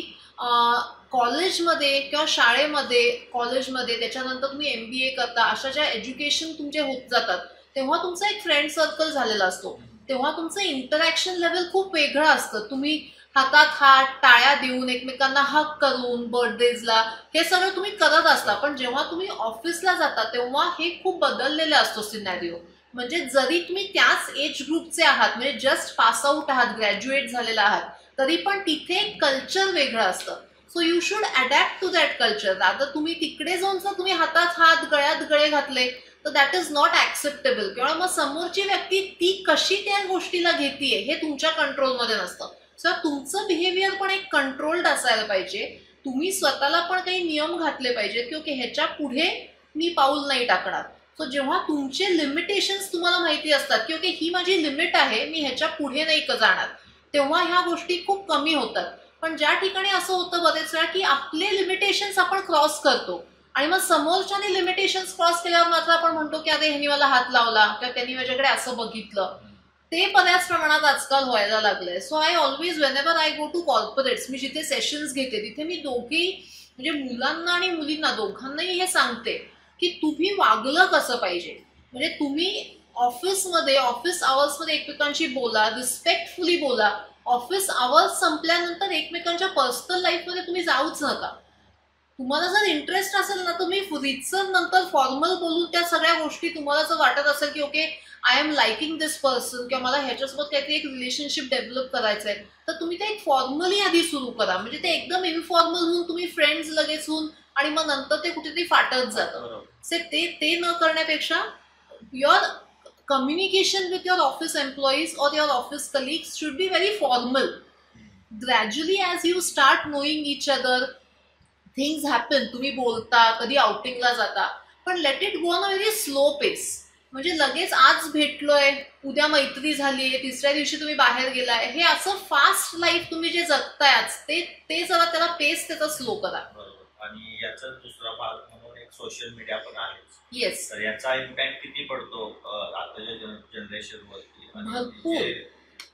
कॉलेजमध्ये किंवा शाळेमध्ये कॉलेजमध्ये त्याच्यानंतर तुम्ही MBA करता, अशा ज्या एज्युकेशन तुमचे होत जातात तेव्हा तुमचा एक फ्रेंड सर्कल झालेला असतो, तेव्हा तुमचं इंटरॅक्शन लेवल खूप वेगळं असतं. तुम्ही हातात हात, टाळ्या देऊन, एकमेकांना हक करून बर्थडेजला हे सगळं तुम्ही करत असता. पण जेव्हा तुम्ही ऑफिसला जाता तेव्हा हे खूप बदललेलं असतो सिनॅरिओ. म्हणजे जरी तुम्ही त्याच एज ग्रुपचे आहात, म्हणजे जस्ट पास आउट आहात, ग्रॅज्युएट झालेला आहात, तरी पण तिथे कल्चर वेगळं असतं. So you should adapt to that culture. आता तुम्ही तिकडे जाऊन जर तुम्ही हातात हात, गळ्यात गळे घातले तर दॅट इज नॉट ऍक्सेप्टेबल. किंवा मग समोरची व्यक्ती ती कशी त्या गोष्टीला घेतीये हे तुमच्या कंट्रोलमध्ये नसतं. सो तुमचं बिहेवियर पण एक कंट्रोल्ड असायला पाहिजे. तुम्ही स्वतःला पण काही नियम घातले पाहिजेत की ओके ह्याच्या पुढे मी पाऊल नाही टाकणार. सो जेव्हा तुमचे लिमिटेशन्स तुम्हाला माहिती असतात की ओके ही माझी लिमिट आहे, मी ह्याच्या पुढे नाही जाणार, तेव्हा ह्या गोष्टी खूप कमी होतात. पण ज्या ठिकाणी असं होतं बरेच वेळा की आपले लिमिटेशन्स आपण क्रॉस करतो आणि मग समोरच्याने लिमिटेशन्स क्रॉस केल्यावर मात्र आपण म्हणतो की अरे ह्यांनी मला हात लावला किंवा त्यांनी माझ्याकडे असं बघितलं. ते बऱ्याच प्रमाणात आजकाल व्हायला लागलंय. So I always whenever I go to corporates, मी जिथे सेशन्स घेते तिथे मी दोघी म्हणजे मुलांना आणि मुलींना दोघांनाही हे सांगते की तुम्ही वागलं कसं पाहिजे. म्हणजे तुम्ही ऑफिसमध्ये ऑफिस आवर्समध्ये एकमेकांशी बोला, रिस्पेक्टफुली बोला. ऑफिस आवर्स संपल्यानंतर एकमेकांच्या पर्सनल लाईफमध्ये तुम्ही जाऊच नका. तुम्हाला जर इंटरेस्ट असेल ना तुम्ही रितसर नंतर फॉर्मल बोलून त्या सगळ्या गोष्टी, तुम्हाला जर वाटत असेल की okay I am liking this person किंवा मला ह्याच्यासोबत काहीतरी एक रिलेशनशिप डेव्हलप करायचं आहे, तर तुम्ही ते एक फॉर्मली आधी सुरू करा. म्हणजे ते एकदम इनफॉर्मल होऊन तुम्ही फ्रेंड्स लगेच होऊन आणि मग नंतर ते कुठेतरी फाटत जातं. ते न करण्यापेक्षा your communication with your office employees or your office colleagues should be very formal. Gradually as you start knowing each other, things happen. तुम्ही बोलता, कधी आउटिंगला जाता, पण let it go on a very slow pace. म्हणजे लगेच आज भेटलोय, उद्या मैत्री झालीये, तिसऱ्या दिवशी तुम्ही बाहेर गेलाय, हे असं फास्ट लाईफ तुम्ही जे जगताय आज ते जरा त्याला पेस त्याचा स्लो करा. आणि याचा दुसरा भाग म्हणून एक सोशल मीडिया पण आहे. येस. तर याचा इम्पॅक्ट किती पडतो आताच्या जनरेशन वरती? भरपूर.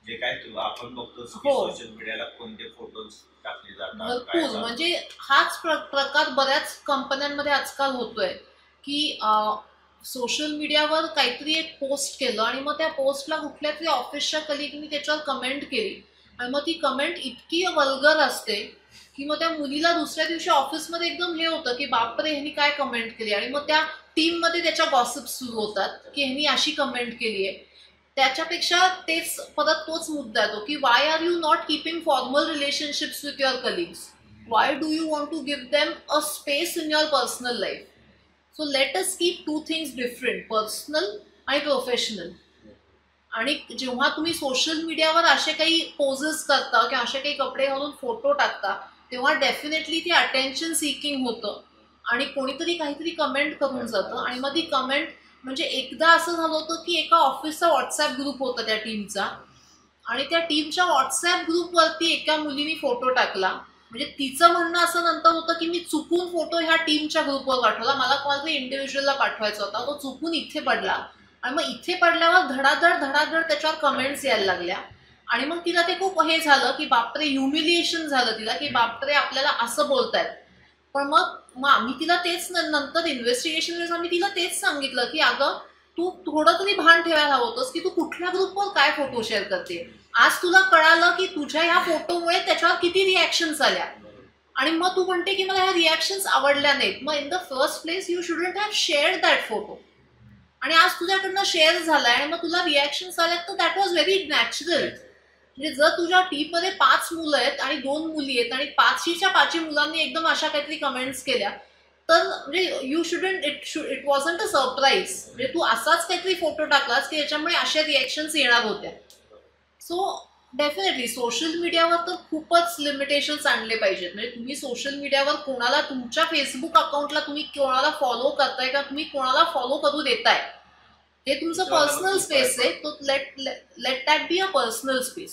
जे काय आपण बघतो सोशल मीडियाला कोणते फोटोज टाकले जातात, भरपूर. म्हणजे हाच प्रकार बऱ्याच कंपन्यांमध्ये आजकाल होतोय की सोशल मीडियावर काहीतरी एक पोस्ट केलं आणि मग त्या पोस्टला कुठल्या तरी ऑफिसच्या कलिगनी त्याच्यावर कमेंट केली आणि मग ती कमेंट इतकी वल्गर असते की मग त्या मुलीला दुसऱ्या दिवशी ऑफिसमध्ये एकदम हे होतं की बापरे ह्यांनी काय कमेंट केली. आणि मग त्या टीममध्ये त्याच्या गॉसिप सुरू होतात की ह्यांनी अशी कमेंट केली आहे. त्याच्यापेक्षा परत तोच मुद्दा येतो की why are you not keeping formal relationships with your colleagues? Why do you want to give them a space in your personal life? So let us keep two things different, personal आणि professional. आणि जेव्हा तुम्ही social मीडियावर असे काही poses करता किंवा असे काही कपडे घालून फोटो टाकता तेव्हा डेफिनेटली ते अटेन्शन सिकिंग होतं आणि कोणीतरी काहीतरी कमेंट करून जातं. आणि मग ती कमेंट म्हणजे एकदा असं झालं होतं की एका ऑफिसचा व्हॉट्सॲप ग्रुप होता त्या टीमचा आणि त्या टीमच्या व्हॉट्सॲप ग्रुपवरती एका मुलीने फोटो टाकला. म्हणजे तिचं म्हणणं असं नंतर होतं की मी चुकून फोटो ह्या टीमच्या ग्रुपवर पाठवला, मला कोणातरी इंडिव्हिज्युअलला पाठवायचा होता, तो चुकून इथे पडला. आणि मग इथे पडल्यावर धडाधड त्याच्यावर कमेंट्स यायला लागल्या आणि मग तिला ते खूप हे झालं की बापरे, ह्युमिलिएशन झालं तिला की बापरे आपल्याला असं बोलतायत. पण मग आम्ही तिला तेच नंतर इन्व्हेस्टिगेशन वेळेस आम्ही तिला तेच सांगितलं की अगं तू थोडं तरी भान ठेवायला हवं होतंस की तू कुठल्या ग्रुपवर काय फोटो शेअर करते. आज तुला कळालं की तुझ्या ह्या फोटोमुळे त्याच्यावर किती रिॲक्शन्स आल्या आणि मग तू म्हणते की मला ह्या रिॲक्शन्स आवडल्या नाहीत. मग in the first place you shouldn't have shared that photo. आणि आज तुझ्याकडनं शेअर झालाय आणि मग तुला रिॲक्शन्स आल्यात तर दॅट वॉज व्हेरी नॅचरल. म्हणजे जर तुझ्या टीममध्ये 5 मुलं आहेत आणि 2 मुली आहेत आणि 5च्या 5 मुलांनी एकदम अशा काहीतरी कमेंट्स केल्या तर म्हणजे you shouldn't it wasn't a surprise. म्हणजे तू असाच काहीतरी फोटो टाकलास की याच्यामुळे अशा रिॲक्शन्स येणार होत्या. सो डेफिनेटली सोशल मीडियावर तर खूपच लिमिटेशन्स आणले पाहिजेत. म्हणजे तुम्ही सोशल मीडियावर कोणाला तुमच्या फेसबुक अकाउंटला तुम्ही कोणाला फॉलो करताय का तुम्ही कोणाला फॉलो करू देताय हे तुमचं पर्सनल स्पेस आहे. तो let that be a personal space.